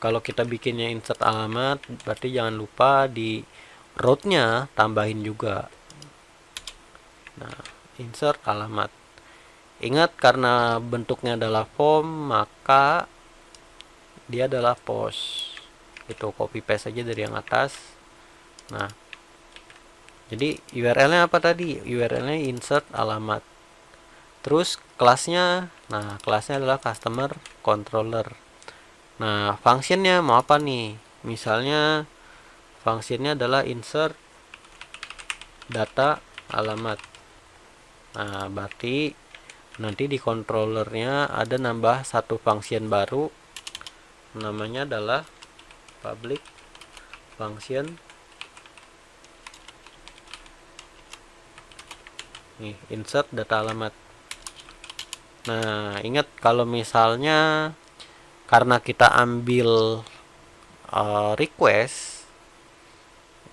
kalau kita bikinnya insert alamat, berarti jangan lupa di route-nya tambahin juga. Nah, insert alamat. Ingat, karena bentuknya adalah form, maka dia adalah post. Itu copy paste aja dari yang atas. Nah, jadi URL-nya apa tadi? URL-nya insert alamat. Terus kelasnya, nah kelasnya adalah customer controller. Nah, functionnya mau apa nih? Misalnya functionnya adalah insert data alamat. Nah, berarti nanti di controllernya ada nambah satu function baru, namanya adalah public function. Nih, insert data alamat. Nah, ingat kalau misalnya karena kita ambil request,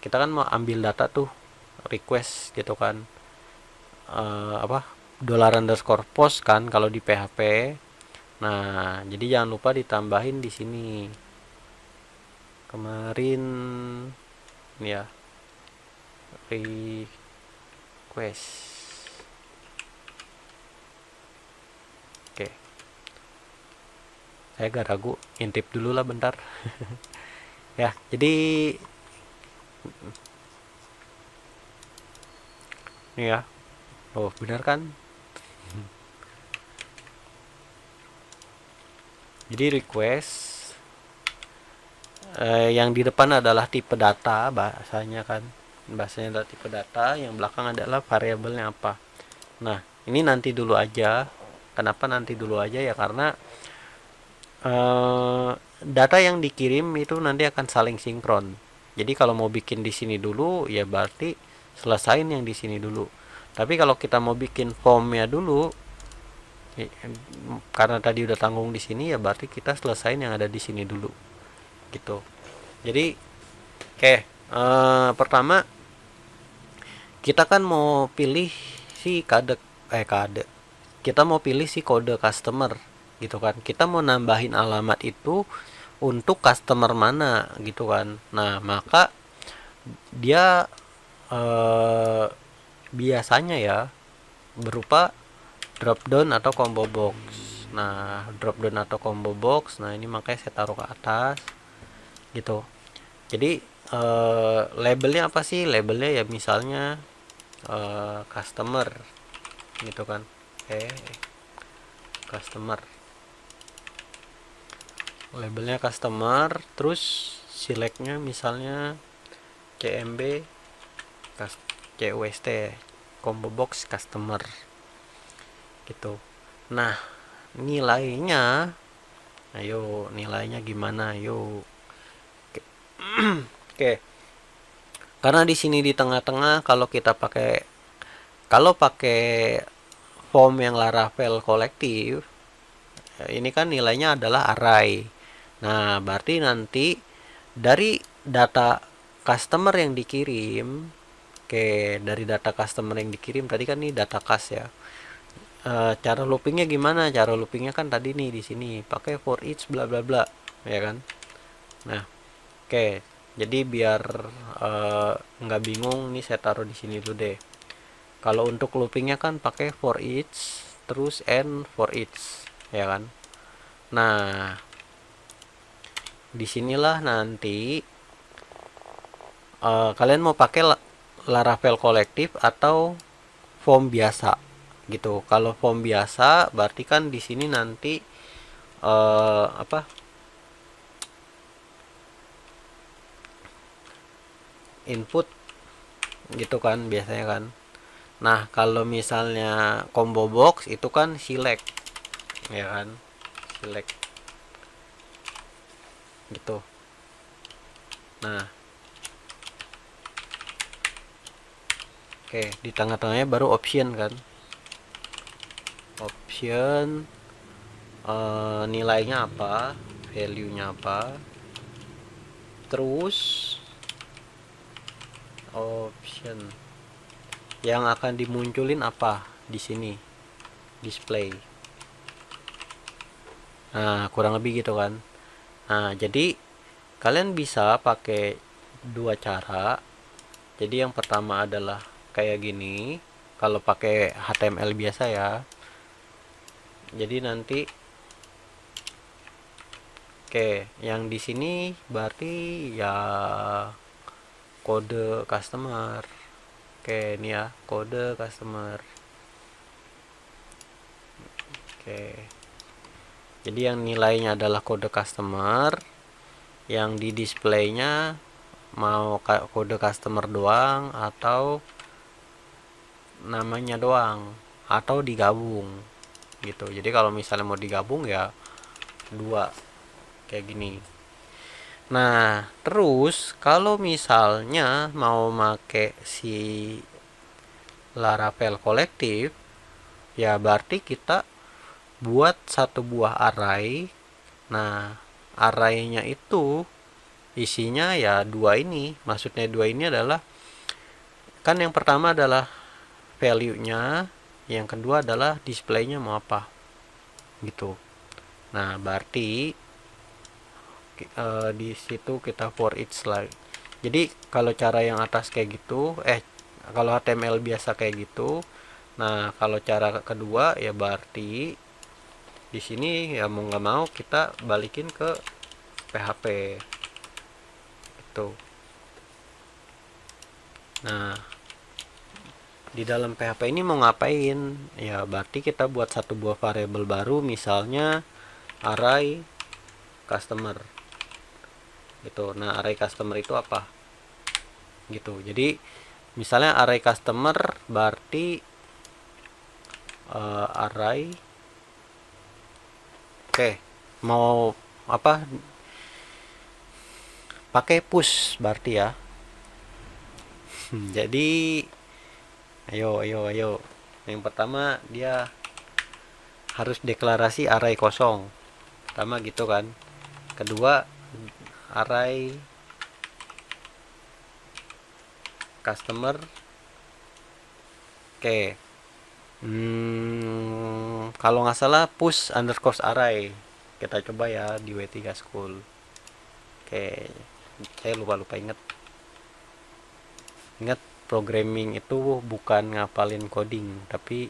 kita kan mau ambil data tuh request gitu kan, $_post kan kalau di PHP. Nah, jadi jangan lupa ditambahin di sini kemarin ya, request. Oke, saya agak ragu, intip dulu lah bentar. Ya, jadi ini ya. Oh, benar kan? Jadi request yang di depan adalah tipe data, bahasanya kan. Bahasanya adalah tipe data, yang belakang adalah variabelnya apa. Nah, ini nanti dulu aja. Kenapa nanti dulu aja ya? Karena data yang dikirim itu nanti akan saling sinkron. Jadi kalau mau bikin di sini dulu, ya berarti selesain yang di sini dulu. Tapi kalau kita mau bikin formnya dulu, karena tadi udah tanggung di sini, ya berarti kita selesain yang ada di sini dulu. Gitu. Jadi, oke, pertama kita kan mau pilih si kade kita mau pilih si kode customer gitu kan, kita mau nambahin alamat itu untuk customer mana gitu kan. Nah maka dia biasanya ya berupa drop down atau combo box. Nah drop down atau combo box, nah ini makanya saya taruh ke atas gitu. Jadi labelnya apa sih? Labelnya ya misalnya customer gitu kan. Customer, labelnya customer, terus selectnya misalnya CMB CUST, combo box customer gitu. Nah nilainya, ayo nilainya gimana, yuk. Oke, karena di sini di tengah-tengah kalau pakai form yang Laravel kolektif, ini kan nilainya adalah array. Nah berarti nanti dari data customer yang dikirim, dari data customer yang dikirim tadi kan ini data kas ya. Cara loopingnya gimana? Cara loopingnya kan tadi nih di sini pakai for each bla bla bla, ya kan? Nah, jadi biar nggak bingung nih, saya taruh di sini dulu deh. Kalau untuk loopingnya kan pakai for each terus and for each, ya kan? Nah, disinilah nanti kalian mau pakai Laravel kolektif atau form biasa gitu. Kalau form biasa berarti kan di sini nanti apa, input gitu kan biasanya kan. Nah kalau misalnya combo box itu kan select, ya kan, select gitu. Nah di tengah-tengahnya baru option kan, option nilainya apa, value nya apa, terus option yang akan dimunculin apa di sini, display. Nah kurang lebih gitu kan. Nah jadi kalian bisa pakai dua cara. Jadi yang pertama adalah kayak gini, kalau pakai HTML biasa ya. Jadi nanti yang di sini berarti ya kode customer. Ini ya kode customer. Jadi yang nilainya adalah kode customer, yang di displaynya mau kode customer doang atau namanya doang atau digabung gitu. Jadi kalau misalnya mau digabung ya dua kayak gini. Nah terus kalau misalnya mau make si Laravel kolektif, ya berarti kita buat satu buah array. Nah arraynya itu isinya ya dua ini. Maksudnya dua ini adalah kan yang pertama adalah value-nya, yang kedua adalah display-nya mau apa gitu. Nah berarti di situ kita for each lagi. Jadi kalau cara yang atas kayak gitu, kalau HTML biasa kayak gitu. Nah kalau cara kedua ya berarti di sini ya mau nggak mau kita balikin ke PHP itu. Nah di dalam PHP ini mau ngapain? Ya berarti kita buat satu buah variabel baru, misalnya array customer gitu. Nah array customer itu apa gitu. Jadi misalnya array customer berarti array mau apa, pakai push berarti ya. Jadi ayo yang pertama dia harus deklarasi array kosong pertama gitu kan. Kedua array customer Oke. Kalau nggak salah push underscore array. Kita coba ya di W3 School. Oke, saya lupa inget. Ingat, programming itu bukan ngapalin coding, tapi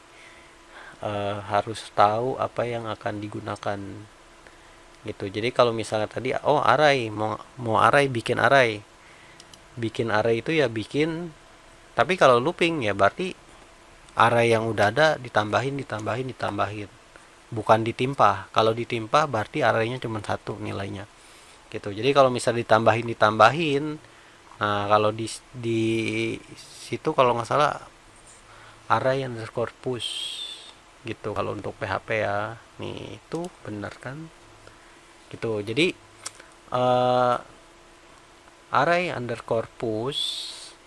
harus tahu apa yang akan digunakan gitu. Jadi kalau misalnya tadi array, mau array, bikin array itu ya bikin, tapi kalau looping ya berarti array yang udah ada ditambahin, bukan ditimpa. Kalau ditimpa berarti arraynya cuma satu nilainya gitu. Jadi kalau misalnya ditambahin, nah kalau di situ kalau nggak salah array underscore push gitu kalau untuk PHP ya. Nih itu benar kan gitu. Jadi uh, array underscore push,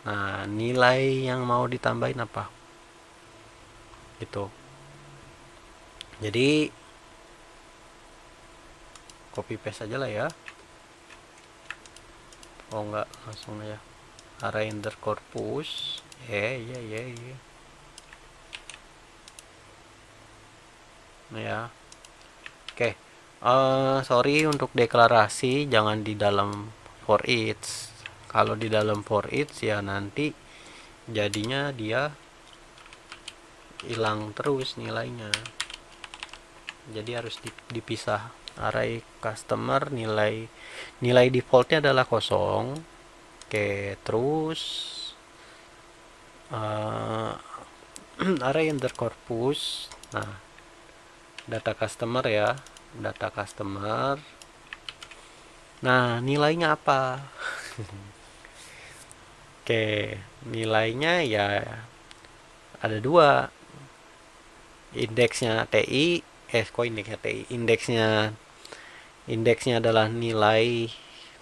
nah nilai yang mau ditambahin apa gitu. Jadi copy paste aja lah ya. Oh enggak, langsung aja array underscore push. Iya. Nah ya, oke. Sorry untuk deklarasi jangan di dalam for each. Kalau di dalam for each ya nanti jadinya dia hilang terus nilainya. Jadi harus dipisah. Array customer nilai defaultnya adalah kosong. Oke, terus array underscore push. Nah, data customer ya, data customer. Nah, nilainya apa? Oke, nilainya ya ada dua. Indeksnya TI, kok indeksnya TI? Indeksnya adalah nilai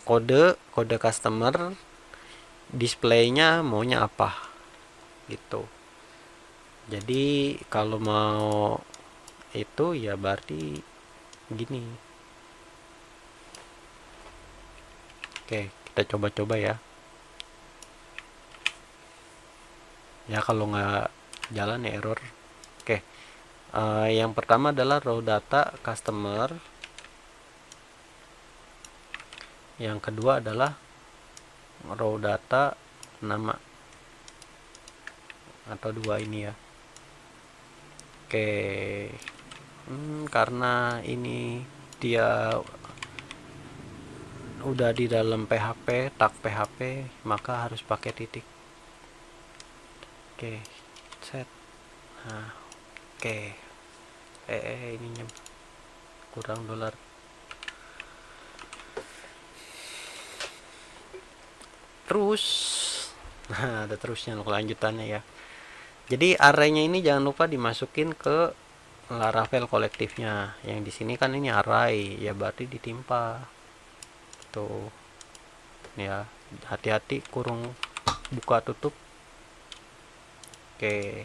kode customer, displaynya maunya apa gitu. Jadi kalau mau itu ya berarti gini. Oke, kita coba-coba ya. Ya kalau nggak jalan ya error. Oke, yang pertama adalah raw data customer. Yang kedua adalah raw data nama, atau dua ini ya. Oke, karena ini dia udah di dalam PHP, tag PHP, maka harus pakai titik. Oke, set. Nah, oke. Ininya kurang dolar. Terus, nah ada terusnya kelanjutannya ya. Jadi arraynya ini jangan lupa dimasukin ke Laravel kolektifnya. Yang di sini kan ini array, ya berarti ditimpa. Tuh, ya hati-hati kurung buka tutup. Oke,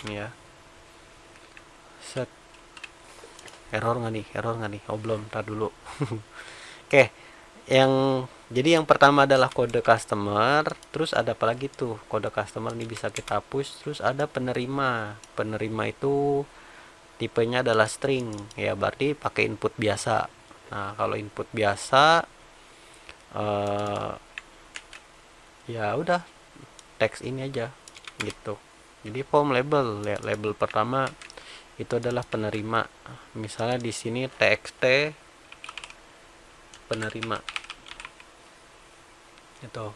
ini ya. Set. Error nggak nih? Oh belum, tar dulu. Oke, jadi yang pertama adalah kode customer, terus ada apa lagi tuh? Kode customer ini bisa kita push, terus ada penerima. Penerima itu tipenya adalah string, ya berarti pakai input biasa. Nah, kalau input biasa ya udah teks ini aja gitu. Jadi form label, ya, label pertama itu adalah penerima. Misalnya di sini txt penerima. Itu.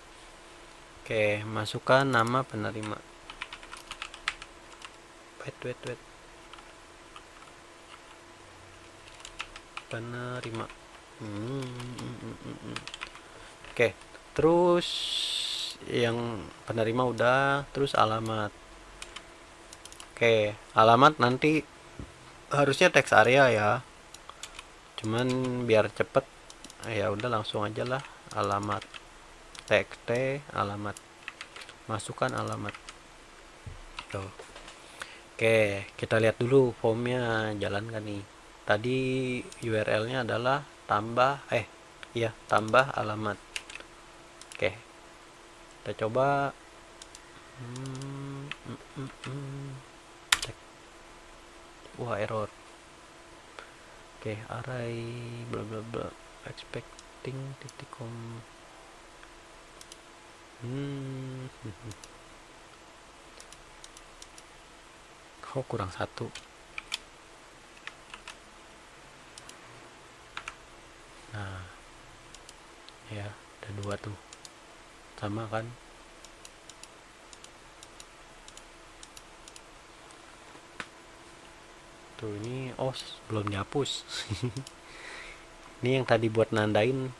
Oke, masukkan nama penerima. Wait. Penerima. Oke, terus yang penerima udah, terus alamat. Oke, alamat nanti harusnya teks area ya. Cuman biar cepet, ya udah langsung aja lah alamat. Txt alamat. Masukkan alamat. Tuh. Oke, kita lihat dulu formnya jalan kan nih. Tadi URL-nya adalah tambah alamat. Oke, kita coba Cek. Wah, error. Oke, array bla bla bla expecting titik com. Oh, kurang satu. Nah, ya ada dua tuh, sama kan. Tuh ini, oh belum dihapus. Ini yang tadi buat nandain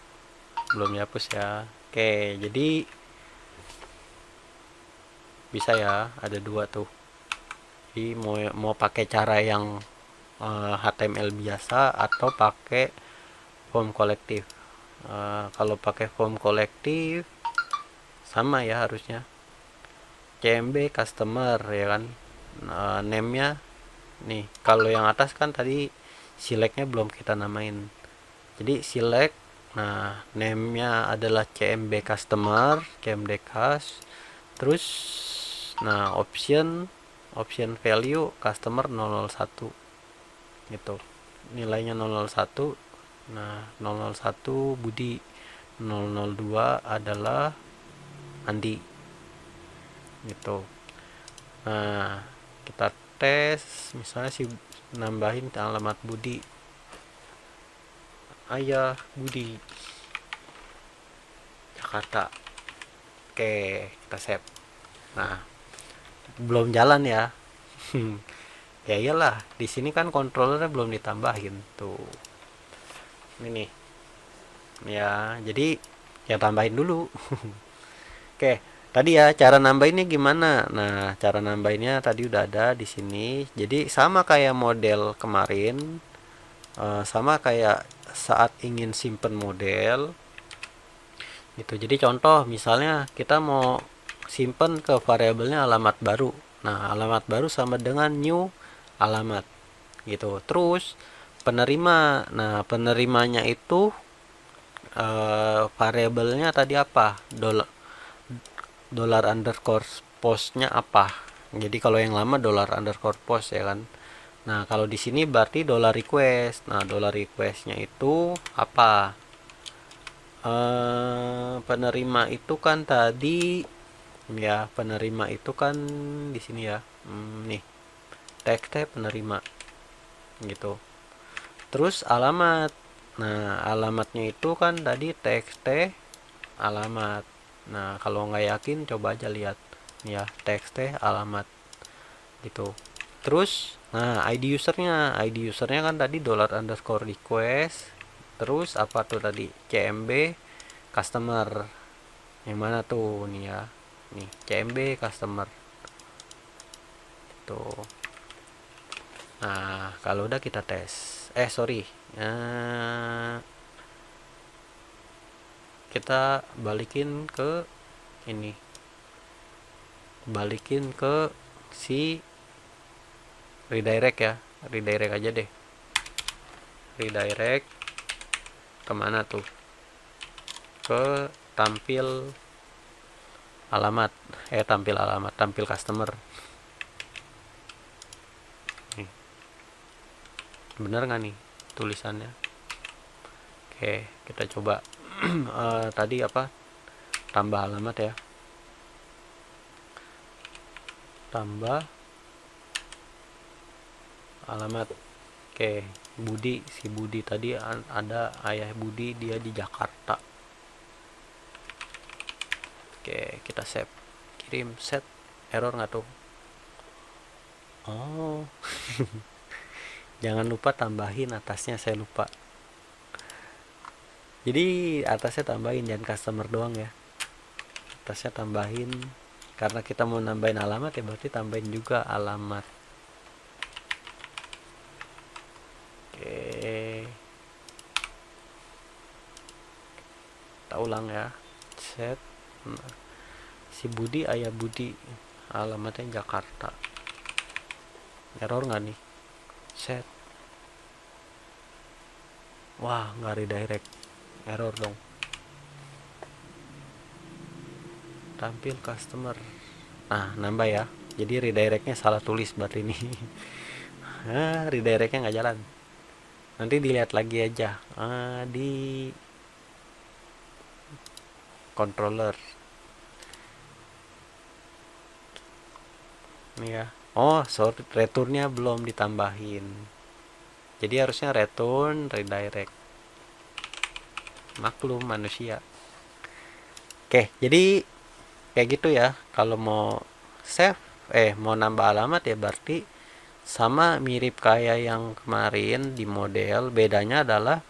belum dihapus ya. Oke, jadi bisa ya, ada dua tuh. Jadi mau pakai cara yang HTML biasa atau pakai form kolektif. Kalau pakai form kolektif sama ya harusnya. CMB customer ya kan. Name-nya nih. Kalau yang atas kan tadi select-nya belum kita namain. Jadi select, nah name-nya adalah CMB customer, CMD cus. Terus nah option value customer 001 gitu. Nilainya 001. Nah, 001 Budi, 002 adalah Andi gitu. Nah, kita tes misalnya si nambahin alamat Budi, ayah Budi, Jakarta. Oke, kita save. Nah, belum jalan ya. Ya iyalah, di sini kan controllernya belum ditambahin tuh. Ini nih. Ya, jadi ya tambahin dulu. Oke, tadi ya cara nambahinnya gimana? Nah, cara nambahinnya tadi udah ada di sini. Jadi sama kayak model kemarin, sama kayak saat ingin simpen model. Gitu. Jadi contoh misalnya kita mau simpen ke variabelnya alamat baru. Nah, alamat baru sama dengan new alamat gitu. Terus penerima. Nah, penerimanya itu variabelnya tadi apa? Dollar underscore postnya apa? Jadi kalau yang lama dollar underscore post ya kan. Nah, kalau di sini berarti dollar request. Nah, dollar requestnya itu apa? Penerima itu kan tadi ya, penerima itu kan di sini ya. Nih, txt penerima gitu. Terus alamat. Nah, alamatnya itu kan tadi txt alamat. Nah, kalau nggak yakin coba aja lihat ya, txt alamat gitu. Terus, nah ID usernya kan tadi dollar underscore request. Terus apa tuh tadi, CMB customer. Yang mana tuh nih ya, nih CMB customer tuh. Nah, kalau udah kita tes, sorry, kita balikin ke ini, balikin ke si redirect ya, redirect aja deh. Redirect kemana tuh, ke tampil alamat, tampil customer. Nih, bener nggak nih tulisannya? Oke, kita coba. Tadi apa, tambah alamat ya, tambah alamat. Oke, Budi, si Budi tadi ada ayah Budi, dia di Jakarta. Oke, kita save, kirim, set. Error nggak tuh? Oh, jangan lupa tambahin atasnya, saya lupa. Jadi atasnya tambahin, jangan customer doang ya, atasnya tambahin. Karena kita mau nambahin alamat ya, berarti tambahin juga alamat. Oke, kita ulang ya. Set. Nah, si Budi, ayah Budi, alamatnya Jakarta. Error nggak nih? Set. Wah, nggak redirect. Error dong. Tampil customer. Nah, nambah ya. Jadi redirectnya salah tulis berarti ini. Redirectnya nggak jalan. Nanti dilihat lagi aja di controller. Ini ya. Oh, sorry, returnnya belum ditambahin. Jadi harusnya return redirect. Maklum manusia. Oke, jadi kayak gitu ya. Kalau mau save, mau nambah alamat ya berarti sama mirip kayak yang kemarin di model. Bedanya adalah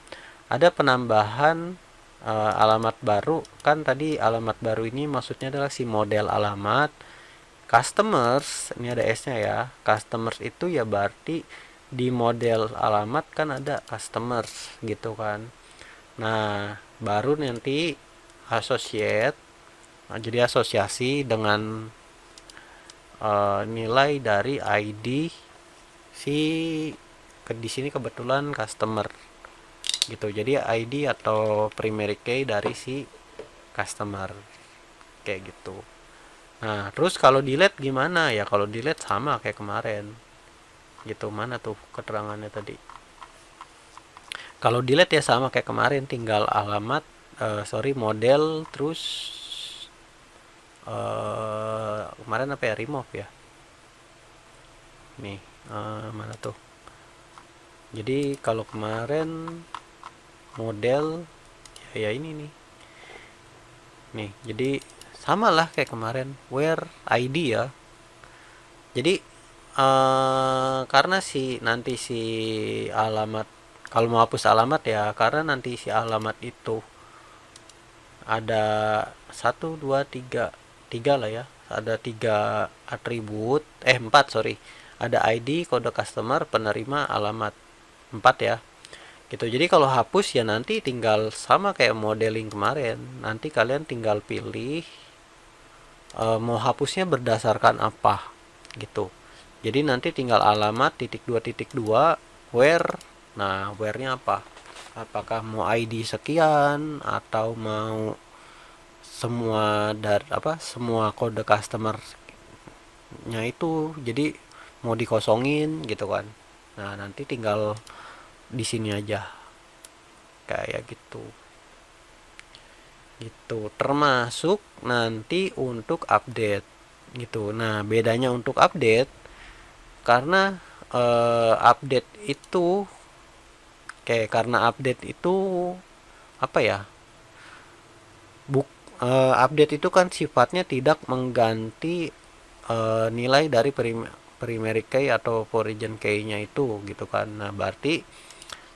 ada penambahan alamat baru. Kan tadi alamat baru ini maksudnya adalah si model alamat. Customers, ini ada S-nya ya. Customers itu ya berarti di model alamat kan ada customers gitu kan. Nah, baru nanti associate. Nah, jadi asosiasi dengan nilai dari ID si di sini kebetulan customer gitu. Jadi ID atau primary key dari si customer kayak gitu. Nah, terus kalau delete gimana ya? Kalau delete sama kayak kemarin gitu. Mana tuh keterangannya tadi? Kalau delete ya sama kayak kemarin, tinggal alamat, model, terus kemarin apa ya, remove ya. Nih, mana tuh? Jadi kalau kemarin model ya ini nih. Nih, jadi sama lah kayak kemarin, where ID ya. Jadi karena nanti si alamat, kalau mau hapus alamat ya, karena nanti si alamat itu ada satu dua tiga tiga lah ya, ada tiga atribut, empat sorry, ada ID, kode customer, penerima, alamat, empat ya gitu. Jadi kalau hapus ya nanti tinggal sama kayak modeling kemarin, nanti kalian tinggal pilih mau hapusnya berdasarkan apa gitu. Jadi nanti tinggal alamat titik dua where. Nah, where-nya apa? Apakah mau ID sekian atau mau semua kode customer-nya itu jadi mau dikosongin gitu kan. Nah, nanti tinggal di sini aja. Kayak gitu. Gitu. Termasuk nanti untuk update gitu. Nah, bedanya untuk update karena update itu karena update itu apa ya, update itu kan sifatnya tidak mengganti nilai dari primary key atau origin key-nya itu gitu kan. Nah, berarti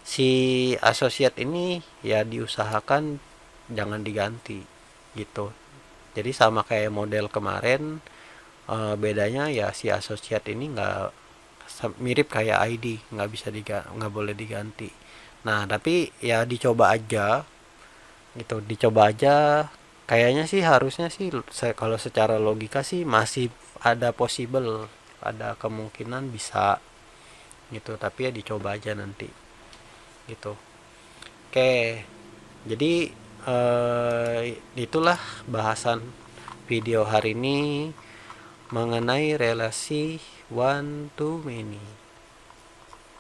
si associate ini ya diusahakan jangan diganti gitu. Jadi sama kayak model kemarin, bedanya ya si associate ini nggak mirip kayak ID, nggak boleh diganti. Nah, tapi ya dicoba aja gitu, dicoba aja. Kayaknya sih harusnya sih kalau secara logika sih masih ada possible, ada kemungkinan bisa gitu, tapi ya dicoba aja nanti gitu. Oke, jadi itulah bahasan video hari ini mengenai relasi one to many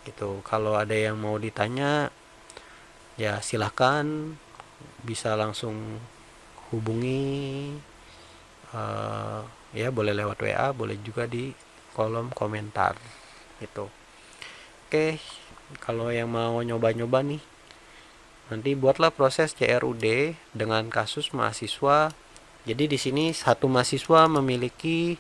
gitu. Kalau ada yang mau ditanya ya silahkan, bisa langsung hubungi, ya boleh lewat WA, boleh juga di kolom komentar gitu. Oke, kalau yang mau nyoba-nyoba nih, nanti buatlah proses CRUD dengan kasus mahasiswa. Jadi di sini satu mahasiswa memiliki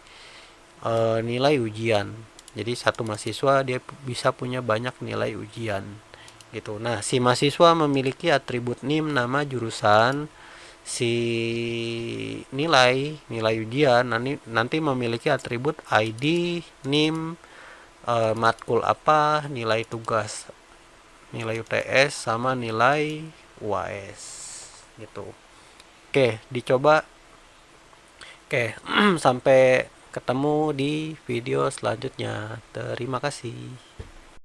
nilai ujian. Jadi satu mahasiswa dia bisa punya banyak nilai ujian gitu. Nah, si mahasiswa memiliki atribut NIM, nama, jurusan. Si nilai ujian nanti memiliki atribut ID, NIM, matkul apa, nilai tugas, nilai UTS, sama nilai UAS gitu. Oke, dicoba. Oke, sampai ketemu di video selanjutnya. Terima kasih.